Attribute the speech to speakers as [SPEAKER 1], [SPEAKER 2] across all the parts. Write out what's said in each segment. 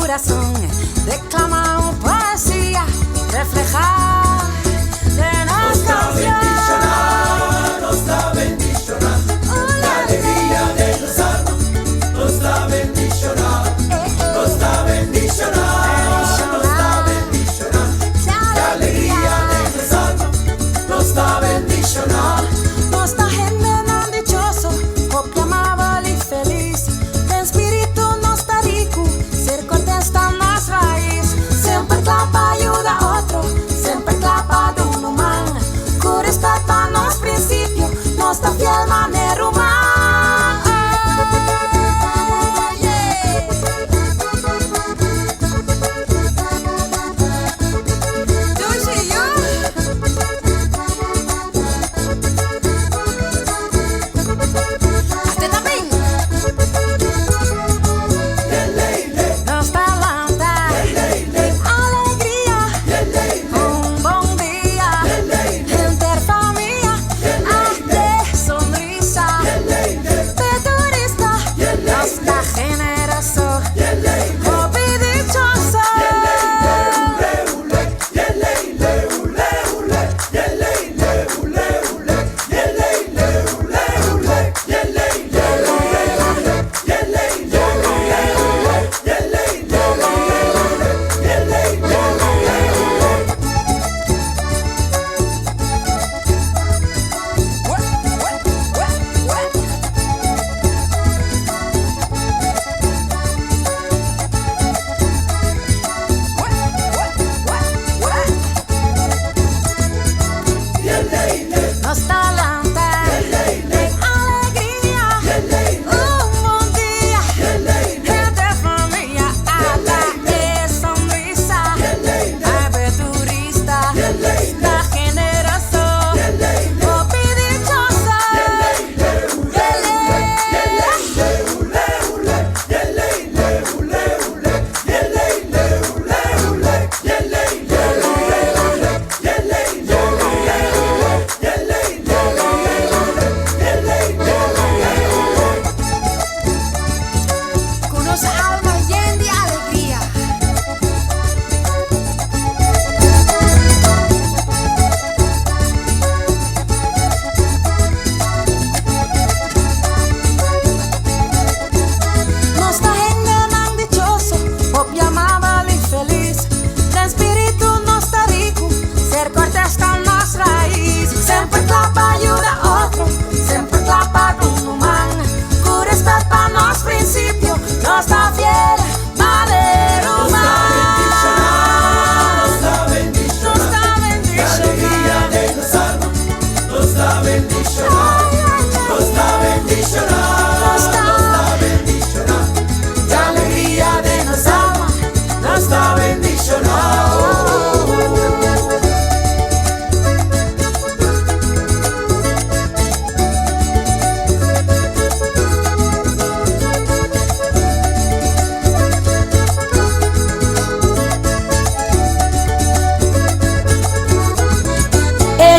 [SPEAKER 1] corazón declamamos poesía, reflejar de nostalgia.
[SPEAKER 2] Nos da bendicionar, la alegría de los almas. Nos da bendicionar, nos da bendicionar, nos da bendicionar, la alegría de los almas. Nos da bendicionar.
[SPEAKER 1] Nossa gente não dichoso, porque amável e feliz. De espírito nostálgico, ser cortés está nas raízes. Sempre clapa ajuda outro, sempre clapa de humano. Com respeito a nosso princípio, nossa fiel maneira humana.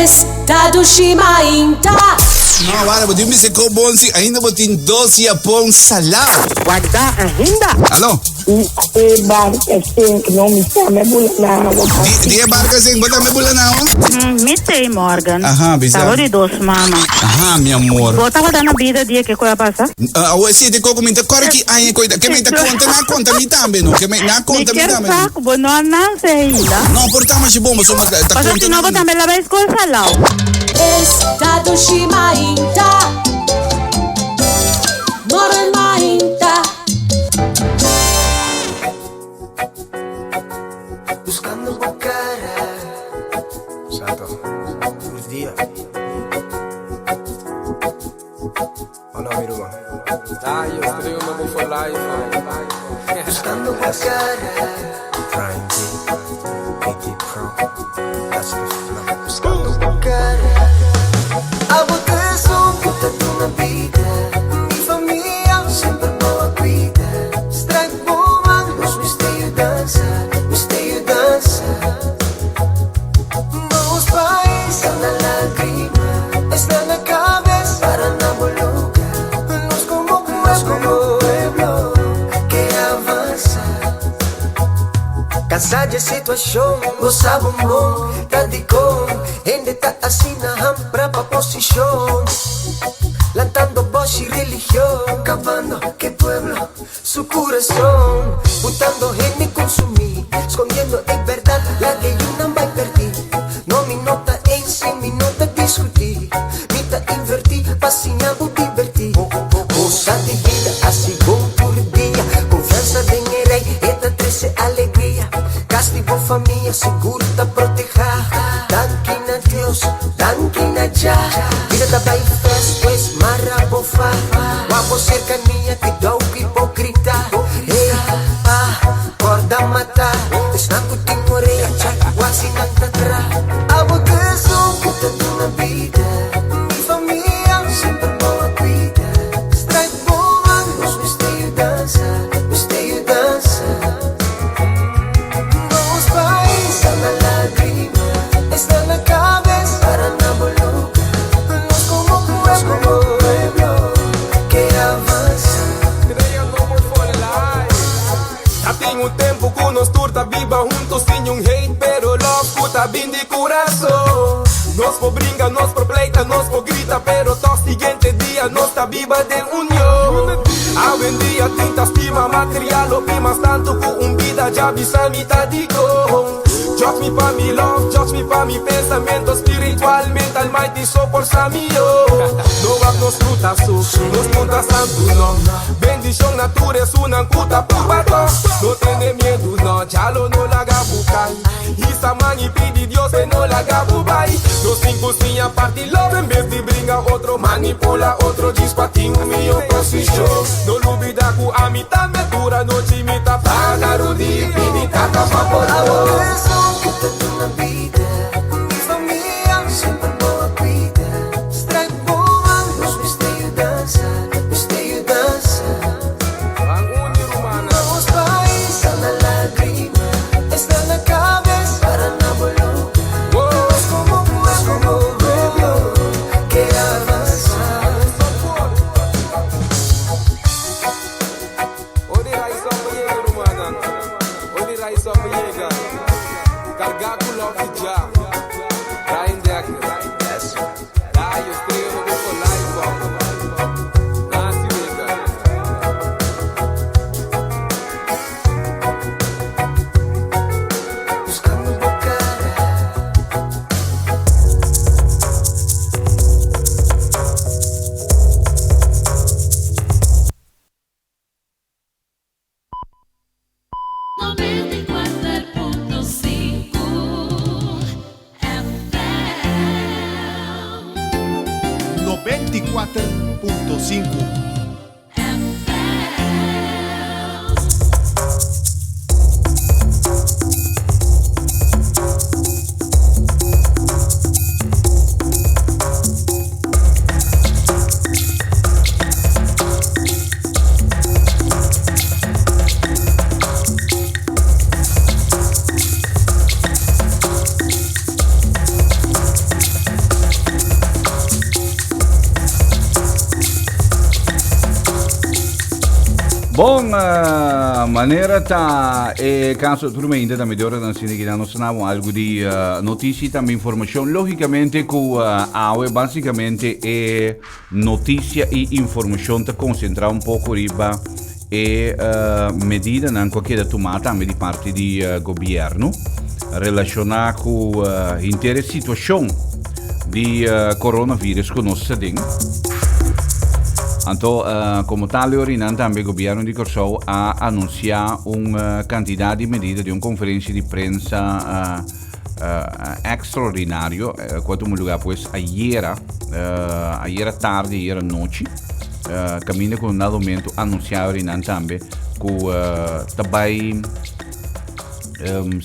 [SPEAKER 3] Estado Shimainta.
[SPEAKER 4] Mawala mo din si Kobonsi ay nabutin 12 pong salam.
[SPEAKER 5] Guarda agenda.
[SPEAKER 4] Ano?
[SPEAKER 5] Barca sing no mi chame bulana.
[SPEAKER 4] Di barca sing bota me bulana ho?
[SPEAKER 5] Mitei Morgan.
[SPEAKER 4] Aha, bisa.
[SPEAKER 5] Tava de doce mama.
[SPEAKER 4] Aha, mi amor.
[SPEAKER 5] Botava dando vida dia que coisa passa.
[SPEAKER 4] O esse de coco minta corre que ai coisa que me tá conta mi tambe no que me na conta mi tambe.
[SPEAKER 5] Saco, bo não não sei lá.
[SPEAKER 4] Não, portamos de bomba, só tá
[SPEAKER 5] Passa
[SPEAKER 4] conta.
[SPEAKER 5] de novo também lá vai escolher lá.
[SPEAKER 3] Estado Shimainta. Moro en Mainta.
[SPEAKER 2] Buscando tu cara.
[SPEAKER 6] Santo, buenos días. Hola, mi Ruma.
[SPEAKER 7] Yo estoy un poco for life.
[SPEAKER 2] Buscando tu cara.
[SPEAKER 6] Prime D, AT Pro, that's the flow.
[SPEAKER 2] Buscando tu cara. A botar som puta tu na vida. Mi familia sempre boa.
[SPEAKER 6] Cansada de situação, gosta bombom, tá de com. Ainda tá assim na rampra pra posição. Lantando voz y religión, cavando que pueblo, su corazón, botando gente consumir, escondiendo en verdad la que yo no voy a perder. No me nota en sí, me nota discutir, me ta invertir, pasinha vou divertir. Bolsa de vida, assim bom por dia, confiança de rei, eta trece alegria. Castigo família, seguro tá proteger. Dankin a Deus, dankin a Jah. Vida da bem festa, pues marabofa. Guapo cercanía, que dou hipocrita. Hey, corda matar. Desnaco tem orelha, quase não tá atrás. Abo que sou, puta de uma vida. Mi família, sempre boa cuida. Strike boa, nos misterio dança, misterio dança. Vamos pais, está na lágrima, está na cabeça, para na boluca. Nos como pueblo, que avança.
[SPEAKER 7] Já tem um tempo que nós turta viva juntos sem um hate, pero love tá bem de coração. Nós por brinca, nós por pleita, nós por grita, pero todo siguiente dia nós tá viva de união. Hoje em dia tenta estima material, o que mais tanto com vida já visa me tá de com. Judge me pa mi love, judge me pa mi pensamento espiritual, mental, mighty, so por samio. No nos fruta su, nos conta santo no. Bendición natureza una cuta pupato. No tiene miedo no, chalo no la gabukai. Y saman y pidi Dios no la gabubai. Los cinco sin aparte love en vez de brinca otro manipula otro dispatín mi oposición. No lo olvida ku a mitad me dura noche mitad para rudi pidi tata pa por favor.
[SPEAKER 6] Puta de uma vida, mi família sempre boa cuida. Strike boa, nos misterio dança, misterio dança. Vamos pais, está na lágrima, está na cabeça, para na boluca. Nós como pueblo, que avança.
[SPEAKER 7] Odi raiz apa yega rumanan, odi raiz apa yega. Cargar com love já. Rain de aqui. Dá eu creio no vou lá e só. Nasce liga.
[SPEAKER 6] Buscando bocada.
[SPEAKER 8] FM. 94.5.
[SPEAKER 4] Bom, maneira tá caso tudo bem ainda da melhor da cine que nós não algo de notícia também informação logicamente que a basicamente é notícia e informação te concentrar um pouco riba e medida não qualquer tomada também de parte do governo relacionada com a situação de coronavírus que nós temos. Então, como tal, também o governo de Corsou a anunciar uma quantidade de medidas de uma conferência de prensa extraordinário, quanto um lugar, pois, ayer tarde, ayer noite, caminha com um momento anunciar também que também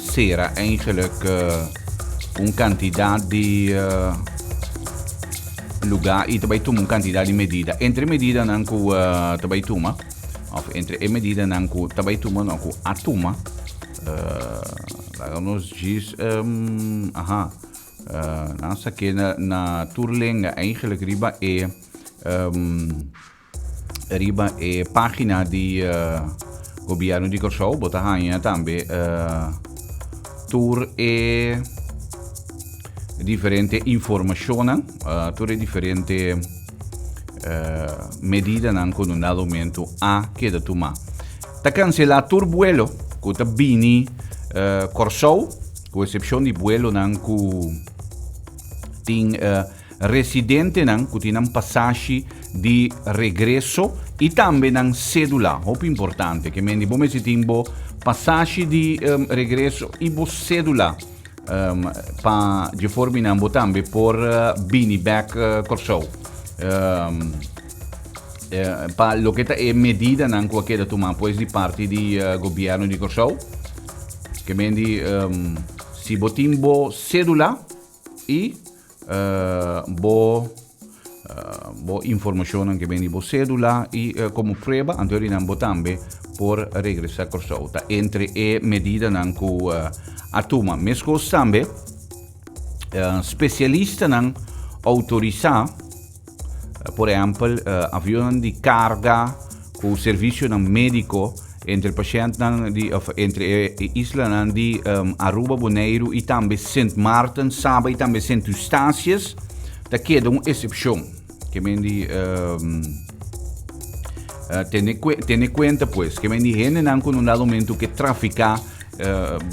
[SPEAKER 4] será eigenlijk uma quantidade de lugar e também toma uma quantidade de medida. Entre medida não que também toma, ou entre medida não que também toma, não que a toma, nos diz, nossa que na Turlenga eigenlijk riba é página de governo de Corsou, bota também tour e differente informazione, tour e differente medida nan con un momento a che da tu ma. Ta cancella tour vuelo, con ta bini Corsou, con eccezione di vuelo nan cu tin residente nan cu tinan passaggi di regresso e tambe nan cedula, hop importante, che mendi bome si timbo passaggi di regresso e bo cedula pa di formi nan botambe por bini back Corsou. Pa lo che è medida nan qualche da tu ma poi di parte di governo di Corsou che mendi si botimbo cedula e bo informazione che mendi bo cedula e come prova antori nan botambe por regresar Corsou ta entre e medida nan ku atuma mesco sambe specialista nan autorizza por exemplo avião de carga com serviço nan medico entre paciente entre isla di Aruba, Bonaire e também Sint Maarten, Saba e também Sint Eustatius, da queda uma exceção que mendi tem conta pues que mendi gente não com um momento que trafica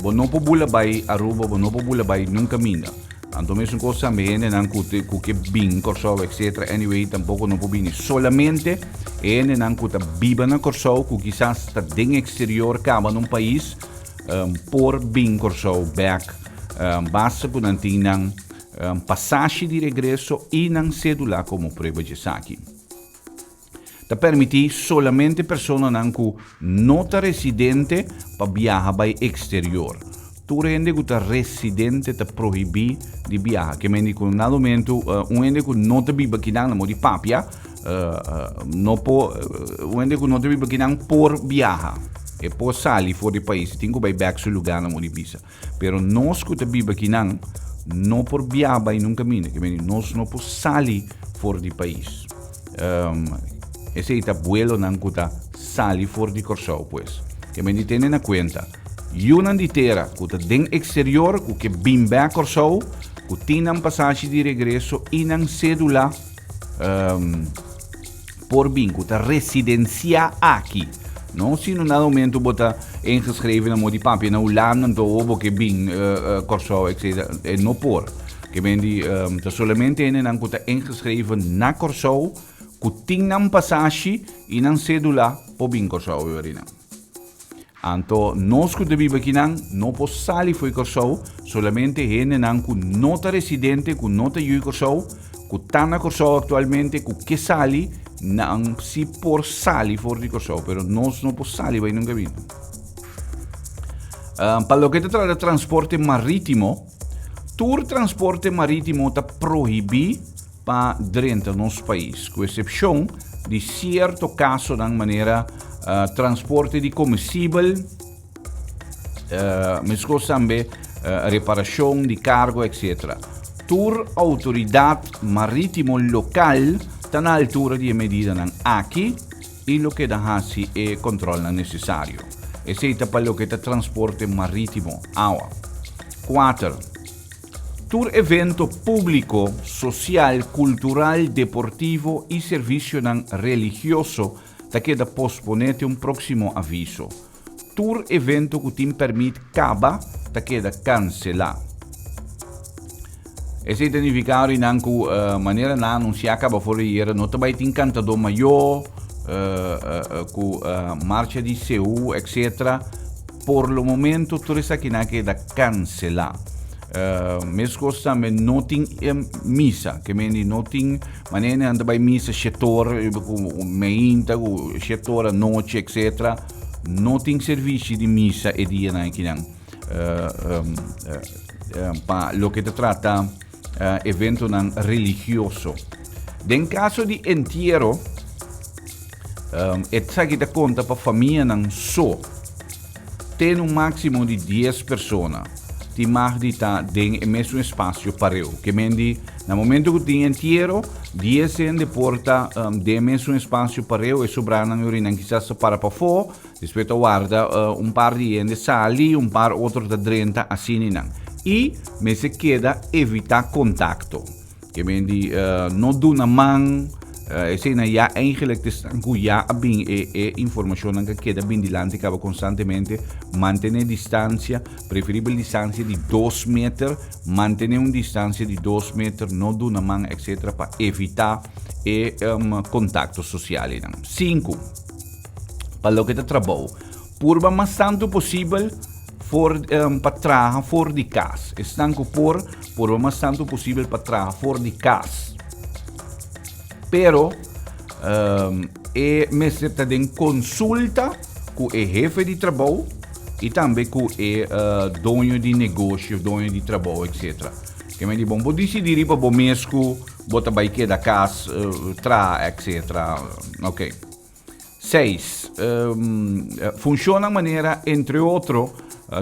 [SPEAKER 4] não pobula by Aruba, não pobula by nunca mina. Anto mesmo cosa bene nan que bin Corsou etc. Anyway tampoco não pobini solamente ene nan kuta biba na Corsou ku quizás ta ding exterior cava num país por bin Corsou back basta ku nan tinang passaggi di regresso e nan cedula como prova de saque. Ta permiti solamente persona nan ku nota residente pa viaja by exterior. Tu rende que o residente te proíbe de viajar, que mendi com um momento rende que não te vive aqui na de papia, não po rende que não te vive aqui na por viajar, e por sair fora do país, tem que ir back seu lugar na de visa, pero nós que te vive aqui não por viajar by num caminho, que mendi nós não por sair fora do país, esse é o vuelo nan que te sair fora de Corsou, pues, que mendi tem na conta. Una intera, con den exterior, con che bin back Corsou, con tinam passaggi di regresso in an cedula por bin, con residencia aqui. Non si non ha momento bota ingeschreven na modi papia na ulan do obo che bin Corsou etc. E no por. Che mendi solamente in an con ingeschreven na Corsou, con tinam passaggi in an cedula por bin Corsou verina. Anto nós que devemos aqui não posso sair foi Corsou, solamente gente não com nota residente, com nota de Corsou, que está na Corsou atualmente, que sai, não se por sair fora de Corsou, pero nós não podemos sair, vai nunca vindo. Para o que trata de transporte marítimo, todo transporte marítimo está proibido para dentro do nosso país, com exceção de certo caso de maneira transporte di combustível, mesmo também reparação de cargo, etc. Toda autoridade marítimo local está na altura de medida aqui e o que dá é controle necessário. Esse é para o que é transporte marítimo. 4. Todo evento público, social, cultural, deportivo e serviço religioso da queda posponete un prossimo avviso. Tur evento que ti permite caba da queda cancela. Esse identificado in anche maniera non si acaba fuori ieri, non vai ti incantado maior, cu marcia di CEU, etc. Por lo momento tu resta che na queda cancela. Mesmo também não tem missa, que mendi não tem maneira anda by missa setor meinta, setor à noite, etc. Não tem serviço de missa e dia na aqui não. Pa lo que te trata evento não religioso. Em caso de entierro, essa que te conta para família não só tem máximo de 10 pessoas. ti magdi ta den e mesmo spazio pareu. Che mendi, na momento che ti entiero, 10 de porta de mesmo spazio pareu e sobrana urina chissà para pa fo, rispetto a guarda un par di ende sali, un par otro da 30 a sininan. E me se queda evita contacto. Che mendi no duna man esena ja eigenlijk te stanku ja abin e informazione che queda bin di lanti cava costantemente mantenere distanza, preferibile distanza di 2 meter, mantenere un distanza di 2 meter, no duna man eccetera per evitare contatto sociale. 5. Per lo che te trabalho, purba mas tanto possibile para trabalhar fora de casa. Estanco por mas tanto possível para trabalhar fora de casa. Pero me certa de consulta com o chefe de trabalho e também com o dono de negócio, dono de trabalho, etc. Que me diz, bom, vou decidir para o mês que bota baike da casa, etc. Ok. 6. Funciona de maneira, entre outros,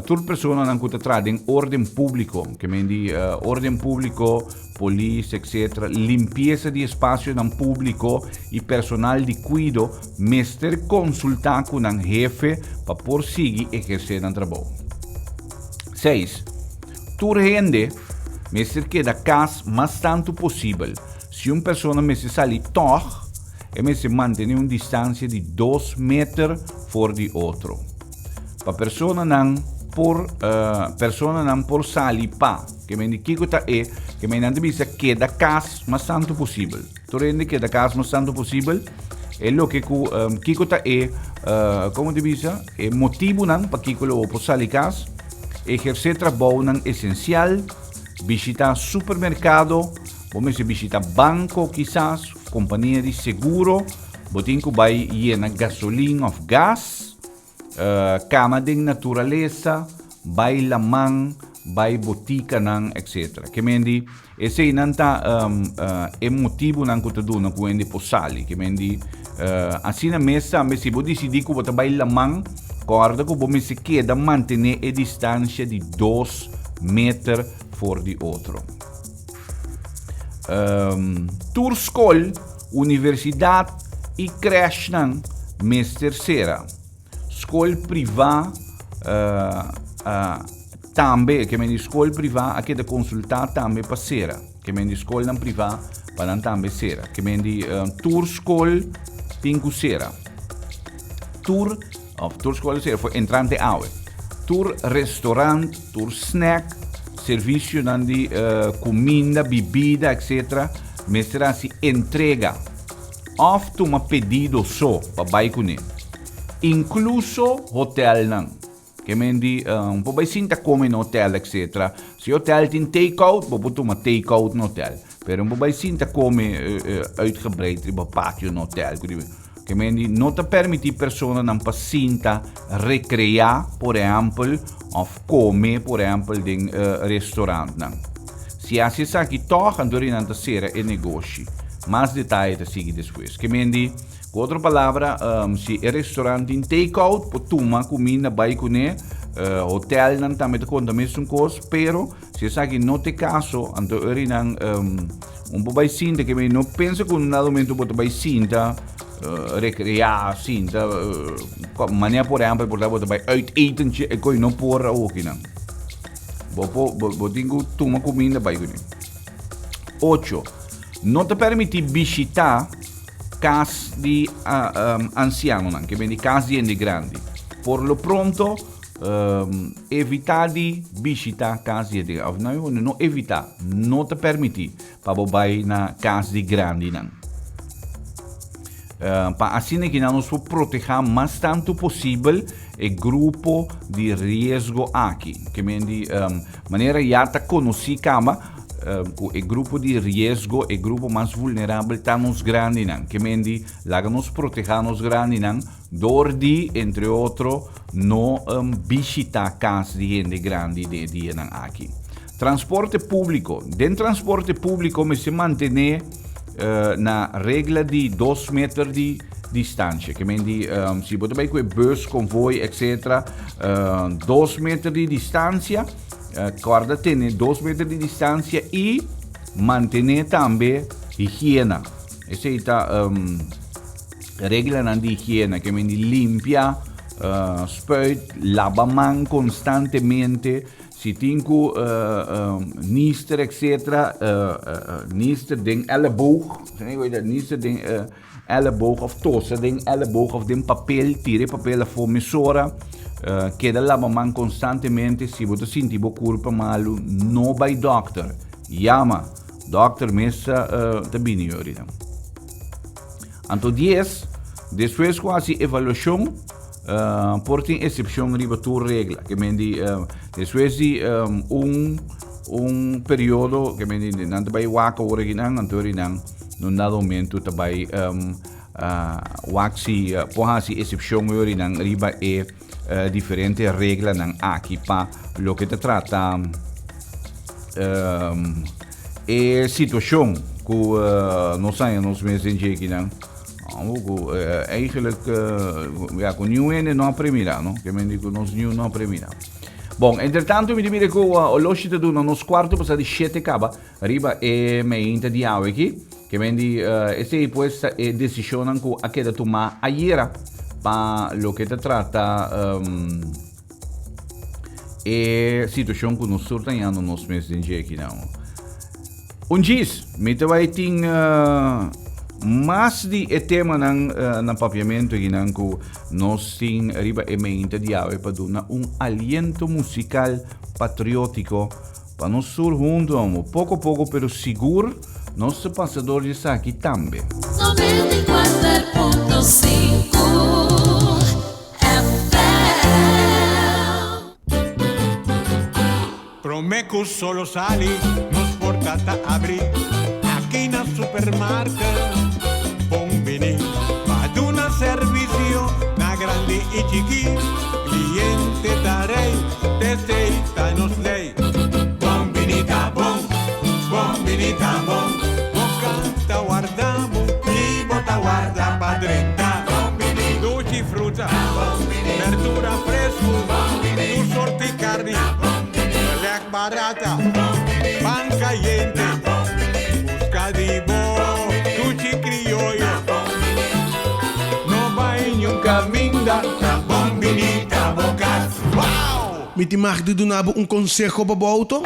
[SPEAKER 4] tutte persone hanno avuto in ordine pubblico, che quindi ordine pubblico, police, eccetera, limpieza di spazio nel pubblico, il personale di guido, mester consulta con un jefe per porsighi e esercere il lavoro. 6. Tu rende, mester che da casa mas tanto possibile, se una persona mester sali toch, e mester mantenere una distanza di 2 metri fuori di altro. Per persona non por sali pa, che quindi kikota che mi nanti bisa che da casa mas tanto possibile. Tu rendi che da casa mas tanto possibile e lo che kikota come ti bisa e motivo nan pa kikolo por sali casa ejercer trabalho nan essencial, visita supermercado, come se visita banco quizás, companhia de seguro, botinco vai llena gasolina of gas, cama de natureza, vai lamang, vai botica nang, etc. Che mendi, esse nanta motivo nang kutaduna kuendi posali, che mendi, asina messa, messi bo decidi ku bota vai lamang, guarda ku bo messi chieda mantenere a distanza di 2 metri fuori di altro. Tur skol, universidad e creche nang, mester sera. School privat também, che mendi school privat a che da consultar também para sera, che mendi school nan privat para também sera, che mendi tour school pingu sera, tour school sera for entrante aue, tour restaurant, tour snack, serviço nan di comida, bebida, etc. Mestra si entrega, of tu ma pedido so para vai com ele. Incluso hotel nan. Che mendi un po' sinta come in hotel, eccetera. Se hotel in take-out, boh ma take-out in hotel. Per un po' sinta come uitgebreid in patio in hotel. Che mendi non ti permetti persone non passinta recreare, per esempio, of come, per esempio, in ristorante nan. Se sa che toch andare in sera e negoci. Mais detalhes te seguir depois. Que mendi, com outra palavra, se é restaurante em take-out, pode tomar comida, vai comer, hotel não também te conta mesmo coisa, pero se sabe que não tem caso, então um pouco vai sinta que não pensa que no momento pode vai sinta recrear, sinta, maneira por exemplo, pode vai uit eten e coi não porra ook não. Bo tengo tomar comida, vai comer. 8. Non ti permetti visitare case di anziani, che quindi case di grandi. Per lo pronto, evita di visitare case di grandi. Non evita, non ti permetti per vai na case di grandi. Para assim que nós vamos proteger mais tanto possível o grupo de risco aqui. Que maneira já te conheci cama. O grupo de risco, o grupo mais vulnerável está nos grandes, que mendi, lá nos proteger nos grandes, dordi, entre outros, não visitar casas de gente grande de aqui. Transporte público. Dentro do transporte público, me se manter na regra de 2 metros de distância, que mendi, se você vai com bus, convoy, etc., 2 metros de distância. Acorda tener 2 metros de distancia y mantener también higiene. Esa es la regla de higiene, que me limpia, spuit, lava man constantemente. Si tengo nister, etc. Nister den elleboog. Nister den elleboog of tossen den elleboog of den papel. Tire papel voor misora. Queda lava man constantemente. Si você sentir culpa malo, no by doctor. Llama. Doctor messa te bini orida. Anto 10. Después quasi evaluação. Por tem excepção riba tu regla. Que mendi después di un periodo que mendi nanti bai waka originang antorinang no dado momento tabai waxi pohasi excepção originang riba diferente regla nang aqui pa lo que te trata situação que nós saem nos meses em jequinang. Eigenlijk con New Ene non premira, no? Che mi dico non New non premira. Bom, intanto mi dire che ho lasciato tu uno squarto per di 7 caba, arriba e me inta di aweki, che mi di se questa è decisione che ha chiesto ma ieri pa lo che ti tratta e situazione che non sto tagliando nos mesi in geki now. Un gis, mi te vai ting mas di tema ng papiamento ginang ko nos ting riba emente di ave para un aliento musical patriótico para nos sur junto poco a poco pero seguro nostro passador está aqui também.
[SPEAKER 3] 94.5 FM.
[SPEAKER 8] Promeco solo sali, nos portata abri, aqui na supermarket. Bombini, vado una servizio, na grandi e chiqui, cliente darei, testeita nos lei. Bombinita bom, bombinita bom, bocata guardamo, e bota guarda pa 30. Bombini, dolci frutta, verdura fresco, tu sorti carni, lec barata, pan caliente, busca di bo.
[SPEAKER 9] Miti mag du nabo un consejo para auto?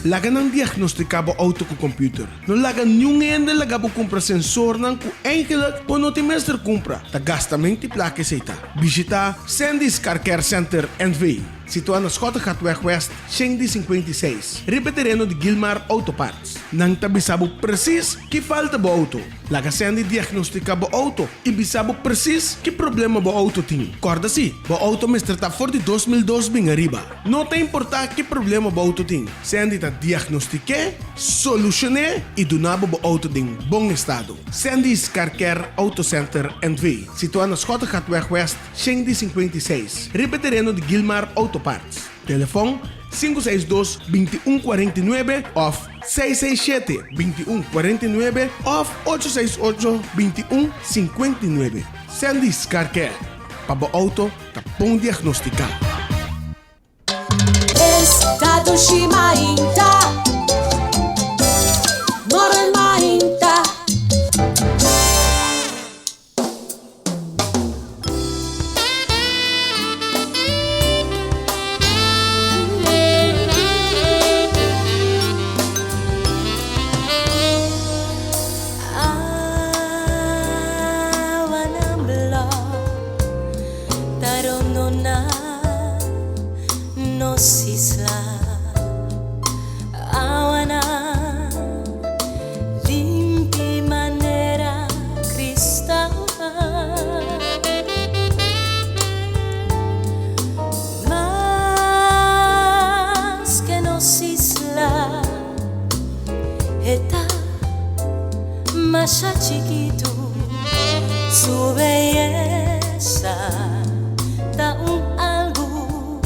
[SPEAKER 9] Laga nang diagnostica ba auto com computer. No laga nyungende laga bu compra sensor nang ku eigenlijk po no ti meester compra. Ta gastamento plaque seita. Visita Sandy's Car Care Center NV. Situado na Schottengatweg West, Shengdi 56. Repetereno de Gilmar Auto Parts. Nang tabisabo precies que falta bo auto. Laga Sandy diagnostica bo auto. E bisabo precies que problema bo auto tem. Corda si, bo auto mestre ta for de 2002 bem arriba. Não tem importar que problema bo auto tem. Sandy ta diagnostique, solucione e donabo bo auto em bom estado. Sandy's Car Care Auto Center NV. Situado na Schottengatweg West, Shengdi 56. Repetereno de Gilmar Auto Parts. Telefoon 562-2149 of 667-2149 of 868-2159. Sandy's Car Care. Pabo auto, tapong diagnostica.
[SPEAKER 3] Estado Shimainta Moren Mainta.
[SPEAKER 1] Masha chiquito, su belleza da un algo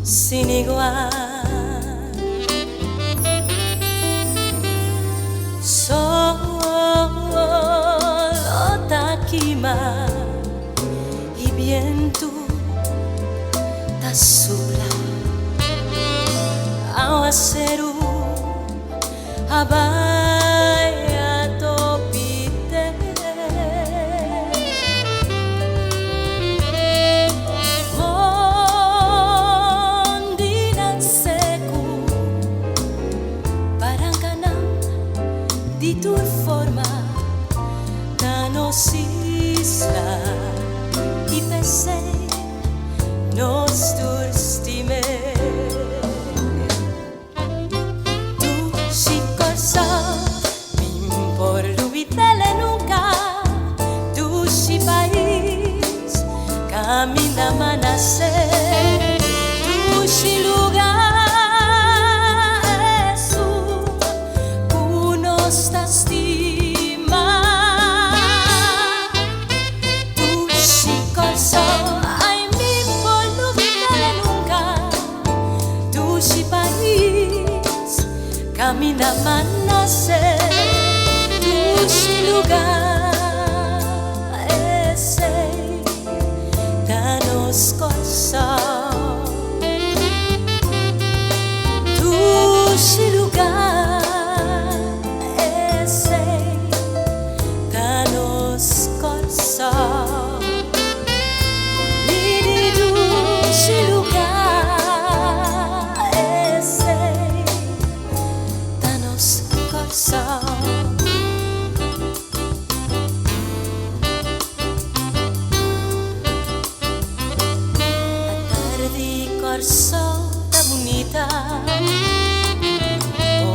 [SPEAKER 1] sin igual. Solo taquima y viento ta sola
[SPEAKER 3] seru abaya topite Mondinan seku parang kanam di tur forma danos isla ipese nos turstime por lubitele nunca tu si país camina manase tu si lugar su uno sta stima tu si corso ai mi por lubitele nunca tu si país camina manase si lugar ese danos corso tu si lugar ese danos corso Miri tu si lugar ese danos corso Sola bonita,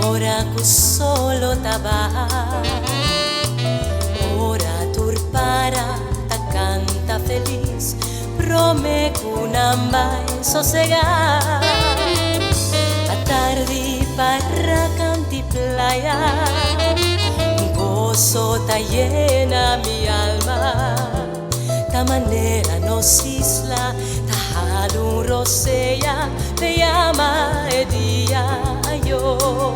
[SPEAKER 3] ora cu solo taba, ora turpara ta canta feliz, prome cunamba sosegar, a tarde para canti playa, gozo ta llena mi alma, ta manera nos isla. Un rosella te llama el día yo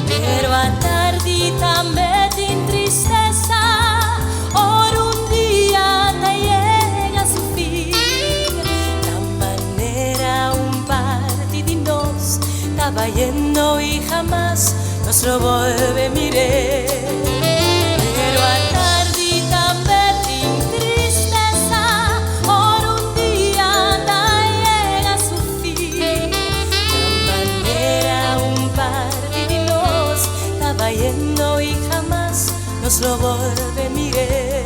[SPEAKER 3] pero a tardita me din tristeza or un día te llega su fin la manera un partidinos estaba yendo y jamás nos lo vuelve mire pero a tardita me din tristeza or un día yendo y jamás nos lo vuelve mire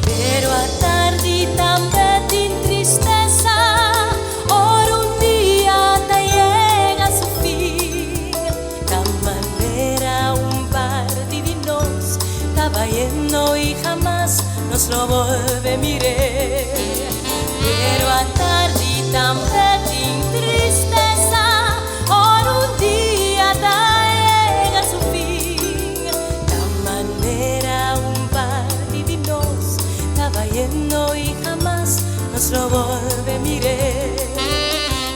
[SPEAKER 3] pero a tardita me din tristeza or un día te llega su fin la manera un par divinos estaba yendo y jamás nos lo vuelve mire pero a tardita me din tristeza or un día te llega su fin la manera un par divinos estaba yendo y jamás nos lo vuelve mire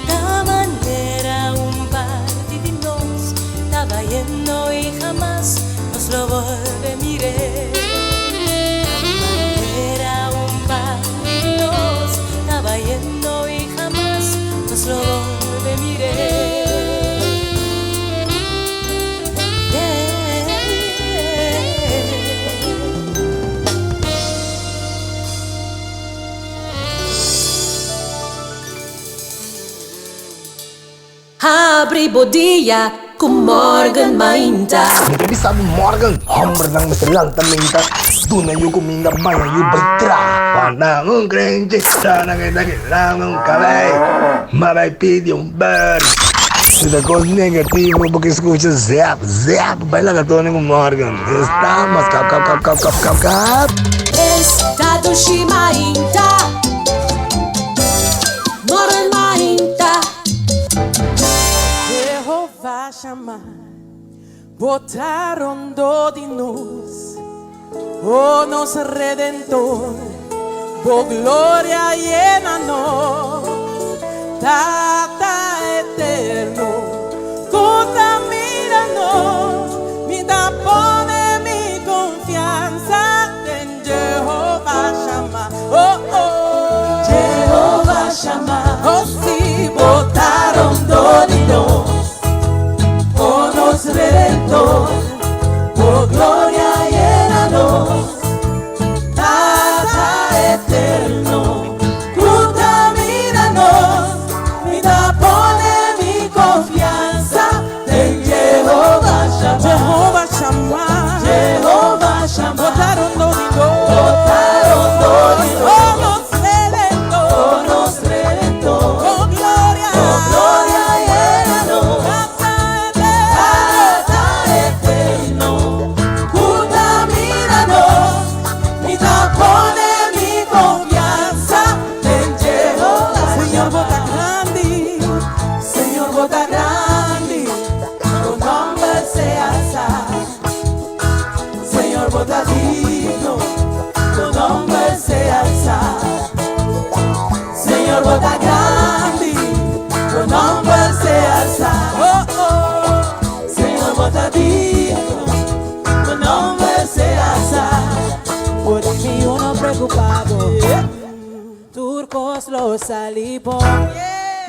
[SPEAKER 3] la manera un par divinos estaba yendo y jamás nos lo vuelve mire la manera un par divinos estaba yendo y jamás nos lo vuelve mire Abri bodija ku morgen mainta
[SPEAKER 10] Hindi sabi morgen, hammer ng masalanta minta Doon na yung kuminga bayan yung baitra Panahon krenche, sana kita kailangan kamay Mabay yung bar Sila ko negativo porque escucha zap, zap Baila gatone com morgen Estamos cap, cap, cap, cap, cap, cap, cap
[SPEAKER 3] Estado shimainta Morgen mainta
[SPEAKER 11] Jehová chama botaron do de nós oh nosso Redentor por glória llena nós Redentor, por gloria llénanos, Tata eterno, contamínanos, vida pone mi confianza en Jehová Shammah. Jehová Shammah, Jehová Shammah, botaron domingo, oh nos redentor, con gloria llénanos, Tata eterno, contamínanos, vida pone mi confianza en Jehová. Señor bota grande, Señor bota grande, tu nombre sea santo. Señor bota digno, tu nombre sea santo. Señor bota grande, tu nombre sea santo. Señor bota digno, tu nombre sea santo. Por mí uno preocupado, turcos los salivos,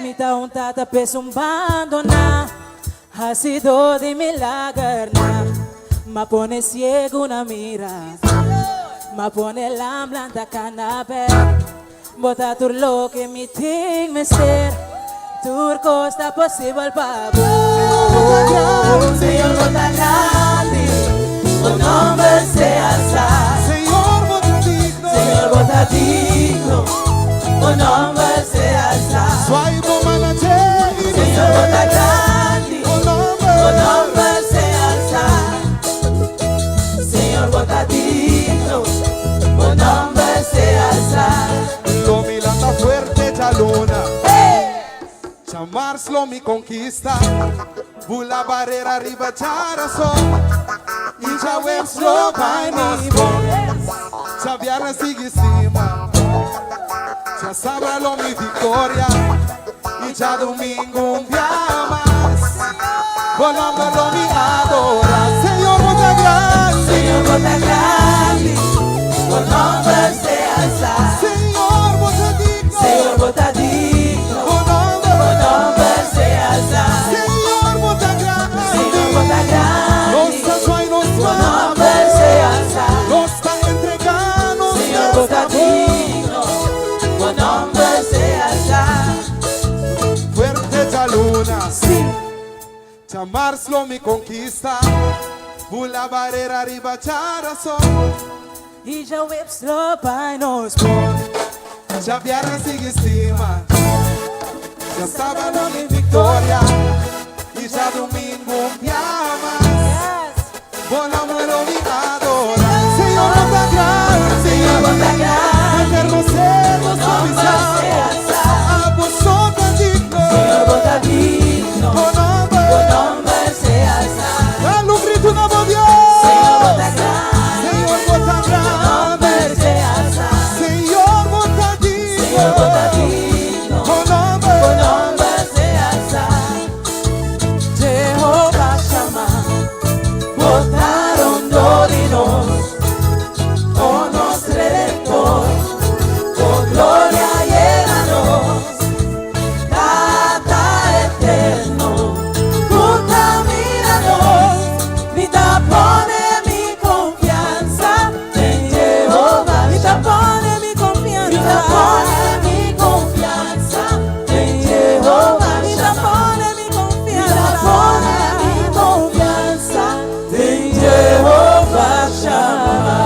[SPEAKER 11] mita un tata pesumbando na, ha sido de milagro na, ma pone ciego una mira, ma pone la blanda canapé, bota turlo que mi ting me ser, turco está posible para vos. Señor bota grande, tu nombre sea santo. Señor bota digno, tu nombre sea santo. Señor bota grande, tu nombre sea santo. Señor bota digno, tu nombre sea santo.
[SPEAKER 7] Lo mi lata fuerte chalona, Shammar lo mi conquista, bula barrera arriba charaso, y ya webs lo vainos, ya viernes sigue cima, ya sabra lo mi victoria, y ya domingo un día más, volando lo mi adora. Señor bota grande,
[SPEAKER 11] Señor bota grande, tu nombre sea santo.
[SPEAKER 7] Señor bota digno,
[SPEAKER 11] Señor bota digno, tu nombre sea santo.
[SPEAKER 7] Señor bota grande,
[SPEAKER 11] Señor bota grande, tu nombre sea santo.
[SPEAKER 7] nos está entregando.
[SPEAKER 11] Señor bota digno, tu nombre sea santo.
[SPEAKER 7] Fuerte chalona,
[SPEAKER 11] Sí,
[SPEAKER 7] Shammar lo mi conquista, bula barrera arriba charaso,
[SPEAKER 11] y ya webs lo vainos,
[SPEAKER 7] ya viernes sigue estima, ya sábado mi victoria, y ya domingo un día más, volamos lo mi adora. Señor bota grande,
[SPEAKER 11] Señor bota grande,
[SPEAKER 7] eterno ser
[SPEAKER 11] tu
[SPEAKER 7] nos
[SPEAKER 11] nombre sea santo.
[SPEAKER 7] a vosotros digno,
[SPEAKER 11] Señor bota digno, tu nombre sea santo.
[SPEAKER 7] dale un grito una voz Dios.
[SPEAKER 11] Señor bota grande,
[SPEAKER 7] Señor bota
[SPEAKER 11] tu
[SPEAKER 7] grande,
[SPEAKER 11] nombre sea santo.
[SPEAKER 7] Señor bota digno,
[SPEAKER 11] Señor bota digno, tu nombre sea santo. Jehová Shammah, botaron dodinos, oh nos redentor, por gloria llénanos, Tata eterno, contamínanos, vida pone mi confianza en Jehová. Vida pone mi confianza, vida pone mi confianza en Jehová. Vida pone mi confianza, vida pone mi confianza en Jehová Shammah.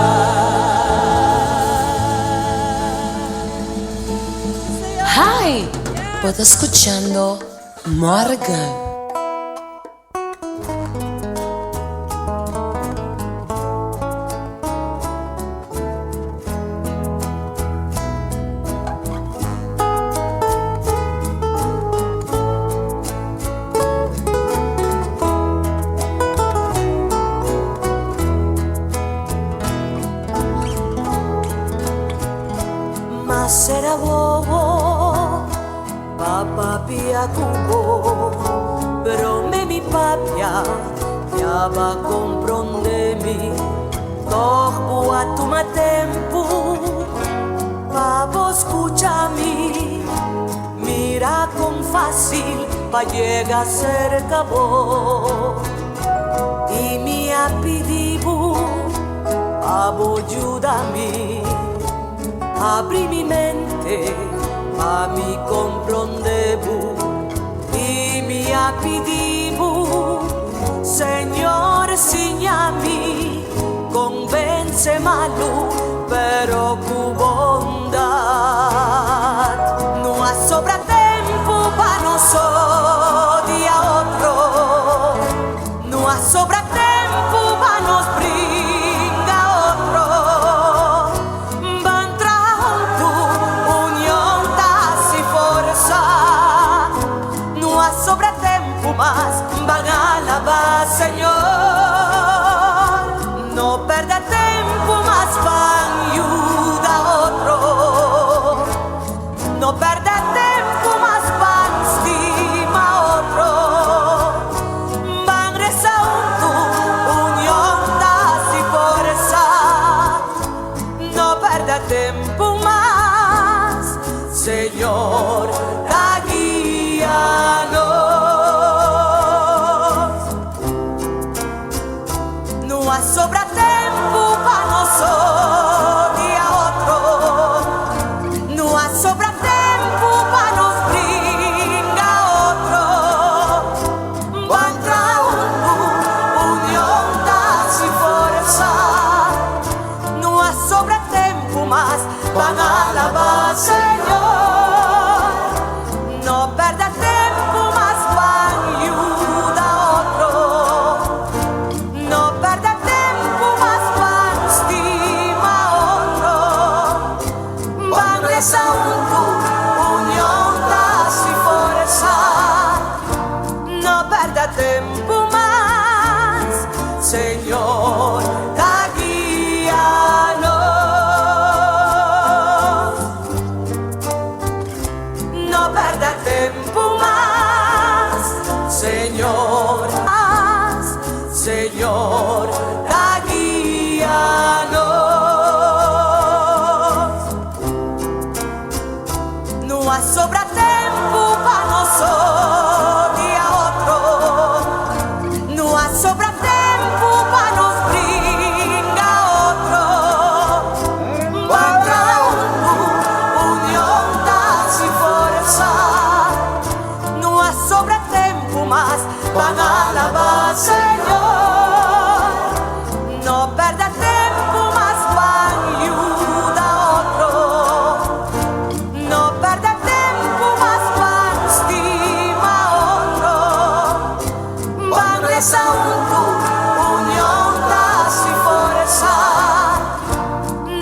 [SPEAKER 12] Hi, vos estás escuchando Morgan.
[SPEAKER 1] Mas era bobo, papá pia cubo, pero me mi papia, ya va comprendemi, todo a tu tempo, pavo escúchame, mira con fácil pa llega cerca vos, y
[SPEAKER 3] pedivo, ayúdame, abrí mi mente, a mi comprendevo, y mi pedivo, Señor, enséñame, convence malo, pero con bondad, no ha sobra tiempo para nosotros y a otro, no ha sobra tiempo para nos brinda otro, van junto, unión y fuerza, no ha sobra tiempo más, van a alabar Señor, no perda tiempo más, van ayuda a otro, no perda tiempo más, van estima a otro, van reza unión y fuerza, no perda tiempo más, Señor, da guíanos, no ha sobra tiempo para nosotros y a otro, no ha sobra tiempo para nos brinda otro, van unión y fuerza, no ha sobra tiempo más, van a alabar Señor, no perda tiempo más, van ayuda a otro, no perda tiempo más, van estima a otro, van reza unión y fuerza, no perda tiempo más, Señor, da guíanos, no perda tiempo más, Señor, Señor, da guíanos, no ha sobra tiempo para nosotros y a otro, no ha sobra tiempo para nos brinda otro, van unión y fuerza, no ha sobra tiempo más, van a alabar Señor, no perda tiempo más, van ayuda a otro, no perda tiempo más, van estima a otro, van reza unión y fuerza,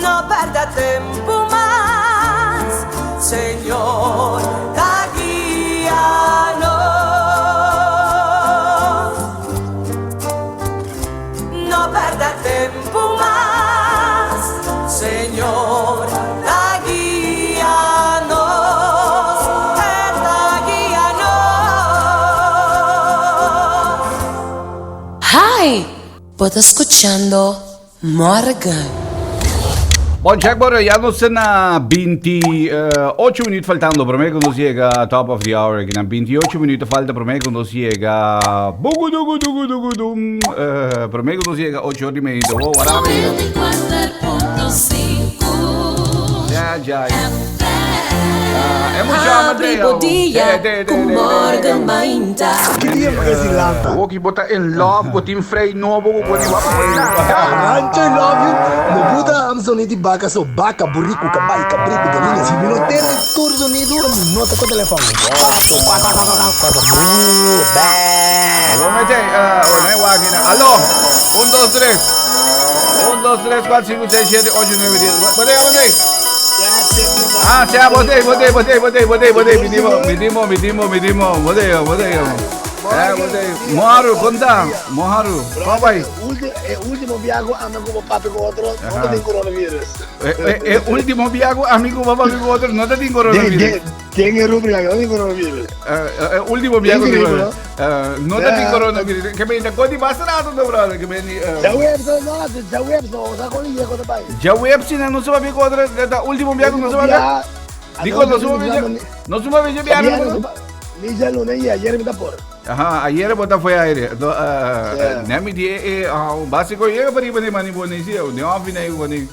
[SPEAKER 3] no perda tiempo más, Señor, da guíanos, no perda tiempo más, Señor, da guíanos, da guíanos.
[SPEAKER 12] Hi, vos escuchando Morgan.
[SPEAKER 4] Bom, Jackpot, ya nos están a 28 minutos faltando para mí cuando llega Top of the Hour. Que en 28 minutos falta para mí cuando llega para mí cuando llega 8 horas y media. Oh, ya. É muito
[SPEAKER 3] Abre dia com Morgan Mainta.
[SPEAKER 10] Que dia foi esse lata?
[SPEAKER 13] Vou que botar em love, botar em freio novo, vou botar em
[SPEAKER 10] Rancho I love you. No puta Amazon de vaca, sou vaca, burrico, cabai, cabrito, galinha. Se não tem curso unido, nota com o telefone. 4.
[SPEAKER 4] Vamos meter, alô, 1, 2, 3. 1, 2, 3, 4, 5, 6, 7, 8, 9, 10. Botei. Ah, já, botei. Medimos. Botei. Moharu, conta. Moharu, qual vai?
[SPEAKER 10] Último viaje, amigo, papi com outro, não tem coronavírus.
[SPEAKER 4] Último viaje, amigo, papi com outro, não tem coronavírus.
[SPEAKER 10] Tem rubrica, não tem coronavírus.
[SPEAKER 4] Último viaje, não tem coronavírus. Que me ainda basta nada, brother. Que me
[SPEAKER 10] já web, sa colilla quando vai.
[SPEAKER 4] Já web, se não se vai ver com outra, último viaje, não se vai ver. Digo, não se vai ver viaje.
[SPEAKER 10] Ni ya lunes y ayer me da por.
[SPEAKER 4] Ajá, ayer bota foi aire. Nemi die básico llega para ir para mani bonisia, o não vina aí quando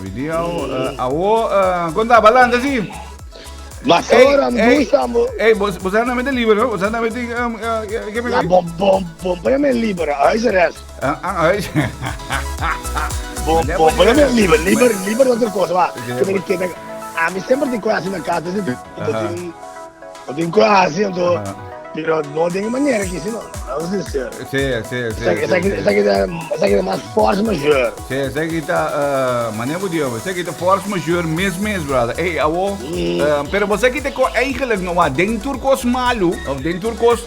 [SPEAKER 4] video awo conta balanda sim.
[SPEAKER 10] Mas agora me gusta,
[SPEAKER 4] você anda me livre, não? Você anda me que me
[SPEAKER 10] põe me livre, aí será.
[SPEAKER 4] Aí.
[SPEAKER 10] Põe me livre outra coisa, va. Que me a mim sempre tem coisa na casa, eu tenho coisa, então, pero não tem maneira que senão, não sincero.
[SPEAKER 4] Sim.
[SPEAKER 10] Essa aqui é mais força majeure.
[SPEAKER 4] Sim, essa aqui tá, maneiro de essa aqui tá força majeure mesmo, brother. Ei, awo, pero você aqui tem eigenlijk não há dentro cos malu, of dentro cos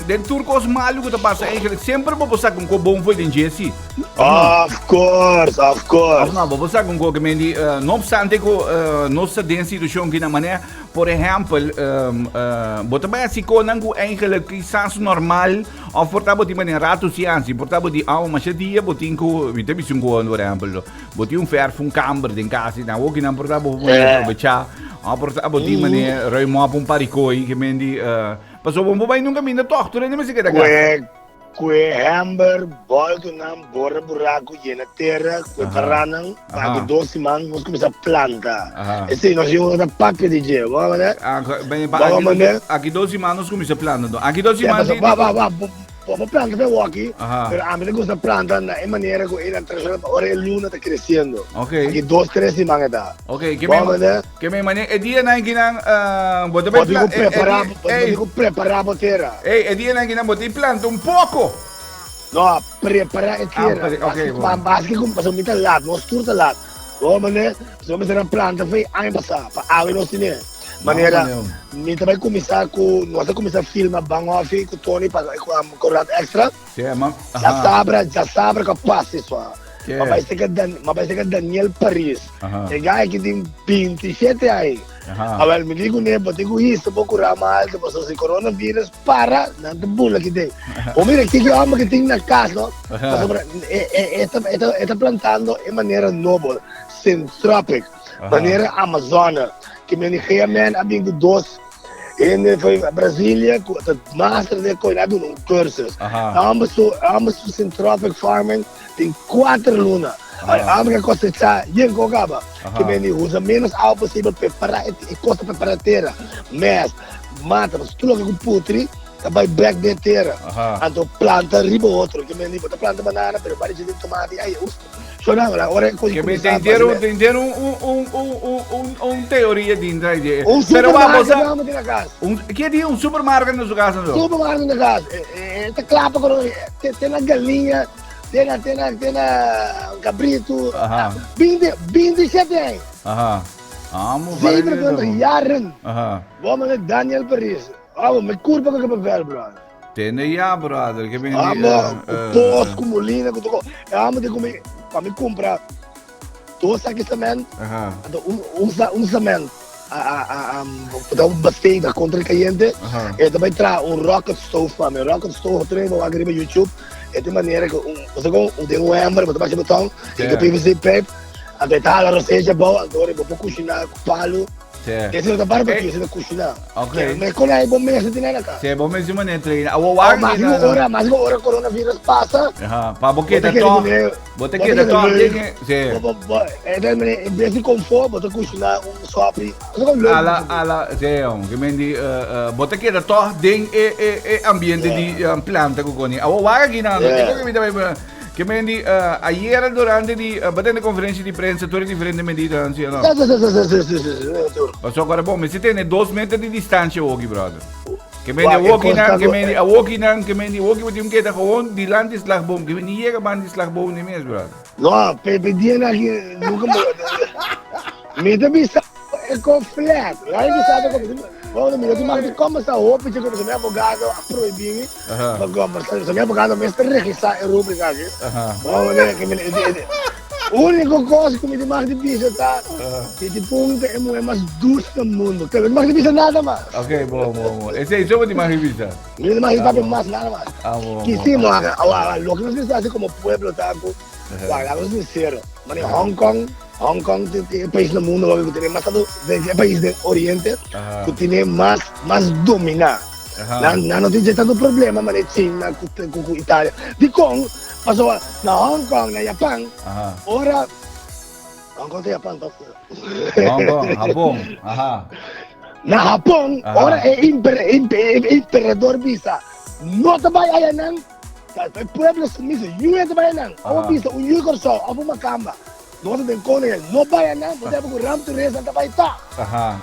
[SPEAKER 4] dentro cos malu que tá passa eigenlijk sempre vou passar com bom foi dentro assim.
[SPEAKER 10] Of course.
[SPEAKER 4] Não, vou passar com que me não obstante que nossa dentro situação que na maneira, por exemplo, bota bem assim com nangu eigenlijk quizás normal, of portabo di maneira rato cianci, portabo di mas dia botin ko, vite bisung ko por exemplo, botin ferro camber din casa, na woki nan portabo becha, portabo di maneira ruimo un paricoi que mendi passou bom bem nunca me toque, tu nem me se queda
[SPEAKER 10] que hamburger, volta nam borra buraco llena terra, que paranang, pago 12 man, nós começa a planta. Esse nós íamos a paca de dia, vamos né? Aqui 12 man nós começa a planta. Aqui 12 man. Vamos planta para o aqui, pero a mim me gusta planta na maneira que ele entra agora a luna está crescendo.
[SPEAKER 4] Okay.
[SPEAKER 10] Aqui 2, 3 semanas está.
[SPEAKER 4] Okay, que me maneira, dia na ginang bota bem
[SPEAKER 10] preparar a terra.
[SPEAKER 4] Ei, dia na ginang bota planta pouco.
[SPEAKER 10] Não, preparar a terra.
[SPEAKER 4] Okay.
[SPEAKER 10] Mas que como passou muito lado, nós turta lado. Vamos né? Se vamos fazer planta foi ano passado, para água não se né. Maneira, me também começar com, nós começar a filmar bang off com Tony para com o extra. Já sabe que passa isso. Mas vai ser que Daniel Paris. O cara que tem 27 aí. Agora me digo né, vou ter que isso, vou curar mal, depois se coronavírus para, não tem bula que tem. O mira que eu amo que tem na casa, não? Está plantando de maneira nobre, centrópica, maneira amazônica. Que me dije, man, abbiamo dos. E foi a Brasília, o master de cuidado num curso. Ambos Centropic Farming tem 4 lunas. Ambos que cosechar, e em Cogaba, que me dijo, usa menos água possível para preparar e costa preparar a terra. Mas, mata, mas tudo que com putri, vai back de terra. Então planta riba outro, que me dijo, planta banana, pero vai de tomate, aí, sonava lá, agora é coisa
[SPEAKER 4] que tem teoria dentro aí.
[SPEAKER 10] Pero vamos na casa.
[SPEAKER 4] Que dia supermercado na sua casa não?
[SPEAKER 10] Supermercado na casa. Tá claro que tem a galinha, tem a cabrito. 27 anos.
[SPEAKER 4] Vamos
[SPEAKER 10] ver. 27 anos. Vamos ver Daniel Paris. Me curva que papel, brother.
[SPEAKER 4] Tem já, brother, que vem
[SPEAKER 10] posto com molina, amo de comer. Para me comprar 2 sacos de cimento, um cimento, dar bastante contra o cliente, e também traz rocket stove para mim. Rocket stove treino no agriba YouTube, de maneira que você tem hammer, você baixa o botão, e o PVC pipe, até tá a receita boa, agora eu vou cozinhar com palo. Esse é o barbecue, esse é o cozinhar. Mas quando é bom mês, você tem na casa.
[SPEAKER 4] É bom mês de maneira treina.
[SPEAKER 10] Mas agora o coronavírus passa.
[SPEAKER 4] Para boqueta top. Boqueta top.
[SPEAKER 10] Em vez de conforto, você cozinhar sobe.
[SPEAKER 4] Que me diz, boqueta top tem ambiente de planta com coni. O wagi na, que me diz, ayer durante a conferência de prensa, todas diferentes medidas, assim, não? Mas agora, bom, mas você tem 2 metros de distância, Woki, brother. Que me diz, Woki, você tem gewoon die land is slagboom. Que me diz, chega man die slagboom niet meer, brother.
[SPEAKER 10] Não, pedir nunca me também é conflito. Aí que sabe como Vamos me dizer, como essa roupa que o meu advogado proibiu, mas o meu advogado me está registrando a rubrica aqui. Vamos ver que a única coisa que me diz mais difícil tá, que de ponto é mais dulce do mundo. Que mais difícil nada mais.
[SPEAKER 4] Ok, bom. Esse aí só de mais difícil.
[SPEAKER 10] Me mais difícil mais nada mais. Que sim, lo que nós precisamos como pueblo tá, vamos sincero. Mas em Hong Kong é o país do mundo que tem mais é país do Oriente que tem mais dominar. Non c'è stato problema, ma le Cina con Italia. Di con, passò na Hong Kong, na Japan, ora... Hong Kong, Japan,
[SPEAKER 4] Hong Kong, Japón,
[SPEAKER 10] na Japon, ora è imperador bisa. No te vaya nan. El pueblo sumiso, yo te vaya nan. Awa bisa, yo corso, awa makamba. No se den kone, no vaya nan, porque abu ram tu reza ta baita.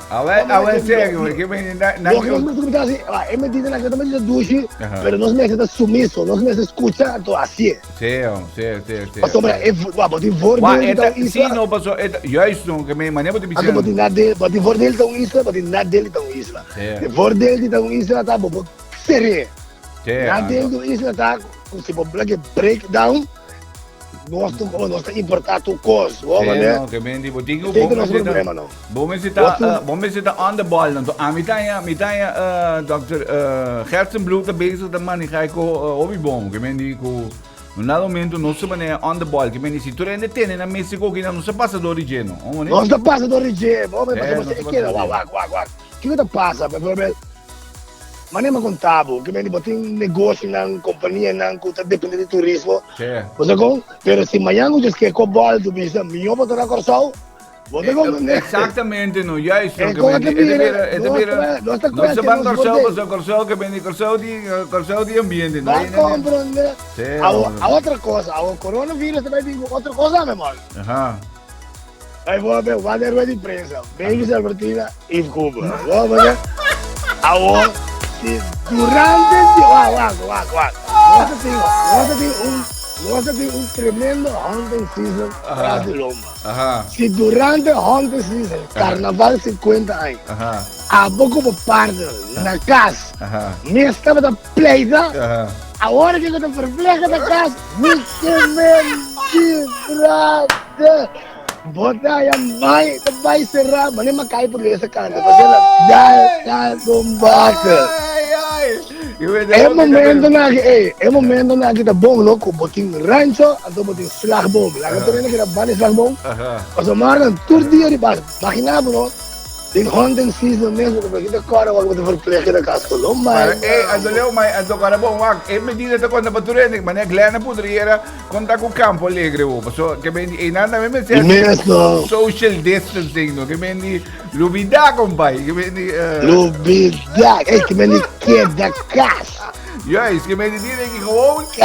[SPEAKER 4] Ahora serio, porque me
[SPEAKER 10] Lo que nos gusta así, me dice la que también se duche, pero no se me hace sumiso, no se me hace escuchar todo así.
[SPEAKER 4] Sì.
[SPEAKER 10] Passo ma è di voordeel
[SPEAKER 4] Sì, no, passo, juist toen, che me manevo di
[SPEAKER 10] Ako
[SPEAKER 4] bicicleta.
[SPEAKER 10] but di voordeel tong isla, but di nadeel tong isla. Di voordeel di tong isla ta bo serie. Nadeel tong isla ta kung si boblage breakdown. Nós estamos importato coisa,
[SPEAKER 4] No, che me dico, dico, bome zitten on the ball. Dan mitaya dokter Gertsenbloed bezig, dan man, ga ik hobbyboom. Che me dico, in dat momento non si maneja on the ball. Che me dico, si tu rende tene na Mexico, che non si passa d'origine.
[SPEAKER 10] Non si passa d'origine, Che passa, per esempio, ma nem contavo, que me botin negócio na companhia na que depende de turismo. Você com, pero se amanhã eu que com bola do bisa, minha para na corção. Você com,
[SPEAKER 4] Exatamente, no, juist. Não se van corção que vem corção de ambiente.
[SPEAKER 10] Não compreende. A outra coisa, o coronavírus também tem outra coisa, meu irmão. Aí vou ver, vai ter rueda de prensa, Baby Albertina e Cuba. Vamos ver. Agora durante nós temos tremendo hunting season para de Lomba. Se durante hunting season, carnaval 50 anos, há pouco por parte na casa, me estava da pleita, a hora que eu estou perplexa da casa, me brother. Botar a vai serrar, mas nem me cai por essa cara. Porque ela dá bombaca. É momento na que tá bom louco, botin rancho, então botin slagbom. Lá que também que era bani slagbom. Mas o marca todo dia de base. Imaginava não? Tem hunting season mesmo, porque kita cara wag botin verpleegje da casa lo
[SPEAKER 4] maar. Andoleu mai ando cara bom wag. Me diz até quando baturene, mas Glena poderia contar com o campo alegre, so que bem e nada me social distancing, no que bem lubida compai, que bem
[SPEAKER 10] lubida, que bem que da casa.
[SPEAKER 4] Juist, que me diz que gewoon que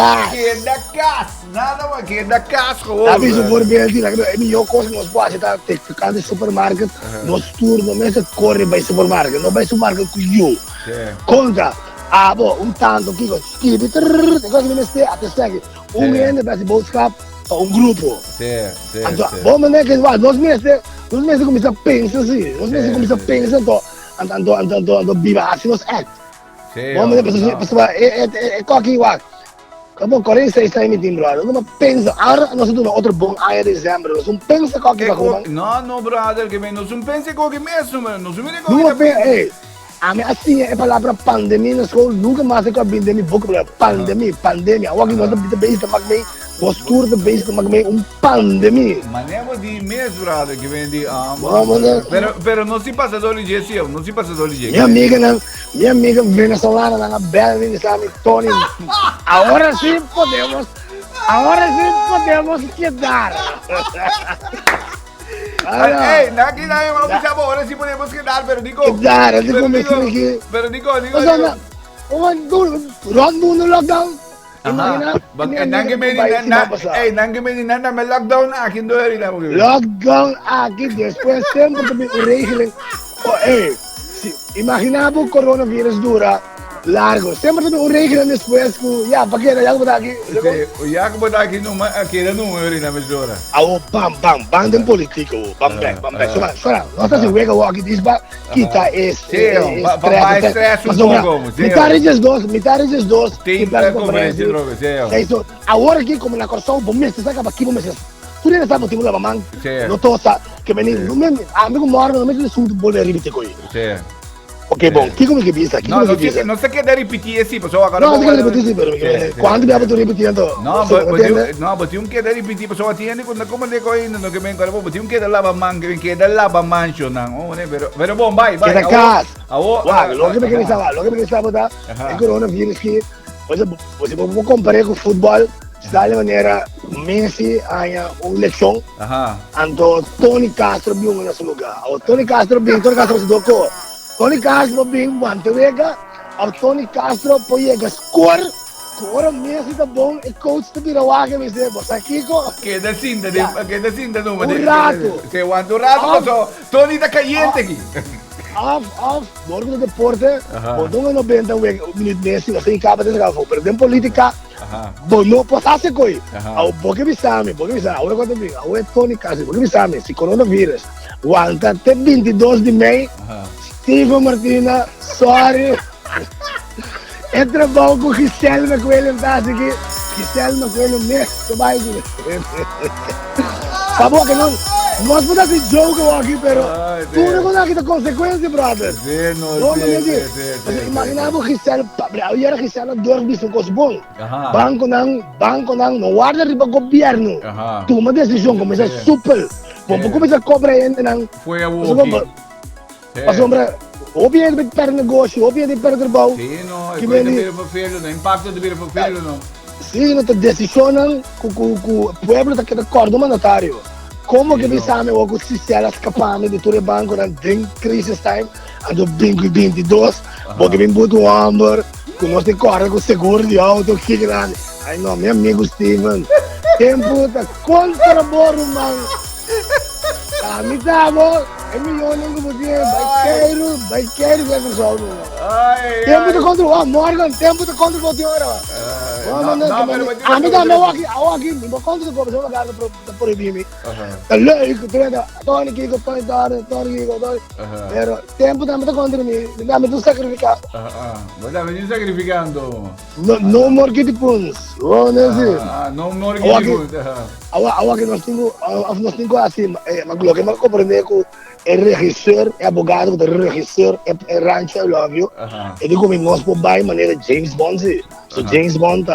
[SPEAKER 4] da casa, nada mais que da casa gewoon.
[SPEAKER 10] Heb je zo'n voorbeeld die in jouw kost nos pode estar te supermarket, nos turno mesmo corre bij supermarket, no bij supermarket com you. Conta, tanto aqui com skip, coisa que me ste, até segue. Ene para esse boodschap, grupo. Então, vamos né que nós mesmo começa a pensar assim, nós mesmo começa a pensar ando viva assim nos act. Vamos né pessoal, coque wag. Como 46 anos de brother, não pensa, agora nós temos outro bom ano de dezembro, não pensa qualquer coisa.
[SPEAKER 4] Não, brother, que não pensa qualquer mesmo, não se mira
[SPEAKER 10] qualquer. Assim é a palavra pandemia na escola, nunca mais é com a pandemia, boca pandemia, o que nós estamos bem, mas postura de base de pandemia.
[SPEAKER 4] Mas nem de mês, brother, que vem de pero não se passa d'origine, não se passa d'origine.
[SPEAKER 10] Minha amiga venezolana na bela de Sami Tony. Agora sim podemos quedar.
[SPEAKER 4] Ei, aqui não é uma coisa boa, agora sim podemos quedar, pero digo. Pero digo.
[SPEAKER 10] Rondo no lockdown.
[SPEAKER 4] Imagina, nange me nada me lockdown aqui não é nada.
[SPEAKER 10] Lockdown aqui depois sempre também o regeling. Imaginava o coronavírus dura largo, sempre também o regeling depois com porque já botar aqui.
[SPEAKER 4] Já que botar aqui não aqui não é na mesura.
[SPEAKER 10] Bam tem político, bam. Só nós tá se wega aqui disba kita
[SPEAKER 4] estresse um pouco.
[SPEAKER 10] Metade dos dois.
[SPEAKER 4] Tem conversa droga,
[SPEAKER 10] isso. Agora aqui como na corção, bom mês, saca aqui bom mês. Tu nem sabe tipo lá mamãe. Não tô que menino, não me amigo mora, não me assunto bole ribite coi. Ok, bom, que como que bisa?
[SPEAKER 4] Não sei que dá repetir esse, pessoal agora.
[SPEAKER 10] Não, não repetir, pero quando me tu repetindo.
[SPEAKER 4] Não, mas tem que dar repetir, pessoal atiende quando como de coi no que me encargo, tem que dar lava man, que dar lava mancho não, pero bom, vai.
[SPEAKER 10] Que da casa. Lo que me estaba da el coronavirus que você pode comparar com o futebol, está de maneira Messi há uma eleição, então Tony Castro viu nesse lugar. O Tony Castro se tocou. Tony Castro viu Manteiga, o Tony Castro pode score. Agora Messi está bom, e coach está vira lá que me diz, você aqui
[SPEAKER 4] que decide não,
[SPEAKER 10] um rato.
[SPEAKER 4] Se aguanta um rato, Tony está caliente aqui.
[SPEAKER 10] Borgo do deporte, botão 90 minutos Messi, você acaba de jogar, pero tem política, não pode fazer coisa. Porque me sabe, agora quando vem, agora é Tony Castro, porque me sabe, se coronavírus, aguanta até 22 de maio, Steve Martina, sorry. Entra bom com Gisele na coelha, tá aqui. Gisele na coelha mesmo, tu vai ver. Tá bom que não, nós podemos fazer jogo aqui, pero tu não consegue ter consequência, brother. Imaginava o Gisele, eu era Gisele dormir com coisa bom. Banco não guarda riba governo. Toma decisão, começa super. Vamos começar a cobrar ainda não.
[SPEAKER 4] Foi a walkie.
[SPEAKER 10] Sombra, obviamente de per negócio, obviamente de per trabalho.
[SPEAKER 4] Sim, não, é coisa de vir para filho, não impacto de vir para filho, não.
[SPEAKER 10] Sim, não te decisionam com o povo que acorda o mandatário. Como que me sabe o que se ela escapando de todo o banco na crise time, ando 2022, porque me botou um amor, que nós temos corda com seguro de auto, que grande. Ai não, meu amigo Steven, tempo tá contra o borro, mano. A mim tá bom. É milhão não podia, vai querer ver o sol. Tempo de contra, Morgan, tempo de contra o senhora. A mim também aqui, me conta do como eu vou por aí. Tá louco, Tony Kiko, Pero tempo também contra mim, dá-me tu sacrificar.
[SPEAKER 4] Vai me sacrificando.
[SPEAKER 10] No more que puns.
[SPEAKER 4] No more que puns.
[SPEAKER 10] Agora que nós temos assim, mas o que eu compreendo é que é regisseur, é advogado, é regisseur, é rancho, é óbvio. E digo que nós podemos de maneira James Bond, James Bond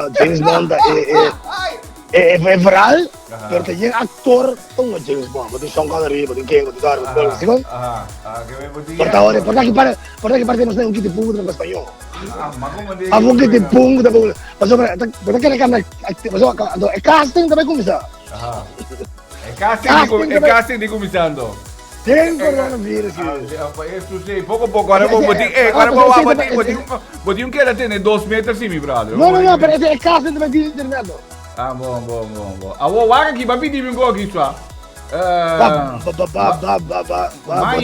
[SPEAKER 10] é real, mas tem ator como James Bond, tem Sean Connery, tem quem, tem Darwin, segundo. Por aqui parte nós temos kit público em espanhol. Amo kit público, mas é casting também começar.
[SPEAKER 4] É casting de começando.
[SPEAKER 10] Tem coronavírus.
[SPEAKER 4] Isso sim, pouco a pouco. Agora vou botar um que ela tem 2 metros assim, meu brother.
[SPEAKER 10] Não, mas é casting também de internet.
[SPEAKER 4] Bom. Agora aqui, vai pedir um gol aqui, só.
[SPEAKER 10] Pode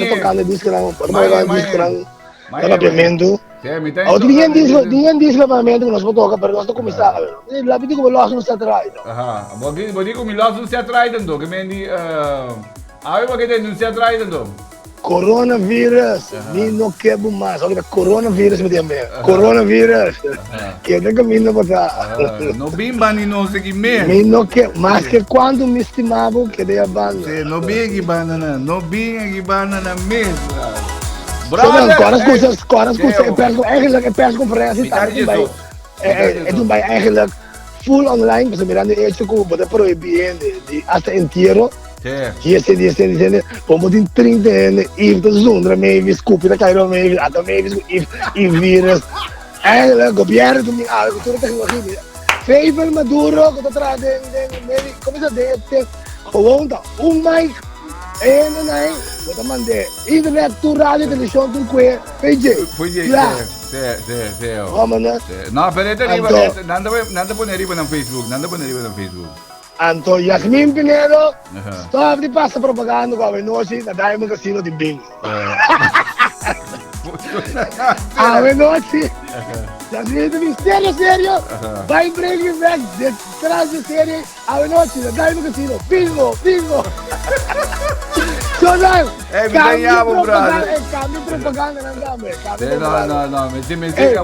[SPEAKER 10] tocar no disco, não. Pode tocar no disco, não. Pagamento. Ninguém diz pagamento que nós vamos tocar, mas nós estamos começando. Lá me digo que o Lost não se atrai.
[SPEAKER 4] Vou dizer que o Lost não se atrai tanto, que me diz... porque não se atrai tanto.
[SPEAKER 10] Coronavírus, me não quero mais. Olha, coronavírus me tem bem. Coronavírus, que é caminho para cá.
[SPEAKER 4] Não bimba nem não sei que mesmo.
[SPEAKER 10] Me não quero, mas que quando me estimava que dei a banda.
[SPEAKER 4] Não bem que banana, não bem que banana mesmo.
[SPEAKER 10] Agora eigenlijk persconferentie eigenlijk full online, because mirando hecho como poder prohibir de hasta entierro. Hier zijn como de 30 anos, even zonder me scoopje dat kan me até me vírus. Eigenlijk governo do minha algo toda tecnologia. Fevel Maduro que tá de como se diz, gewoon mic. Nee, wat dan man de internet, tu radio, televisão, tu que, PJ.
[SPEAKER 4] Sì. No, per arriba, nanda pone arriba na Facebook.
[SPEAKER 10] Anto Yasmin Pinedo, stop di passa propaganda com a Venosi na Diamond Casino de Bingo. A Venosi, Yasmin de sério, vai bring me back, detrás de série, a Venosi na Diamond Casino, Bingo. Sonal,
[SPEAKER 4] ganhamos, brother.
[SPEAKER 10] Cambio propaganda não dá,
[SPEAKER 4] No, me dice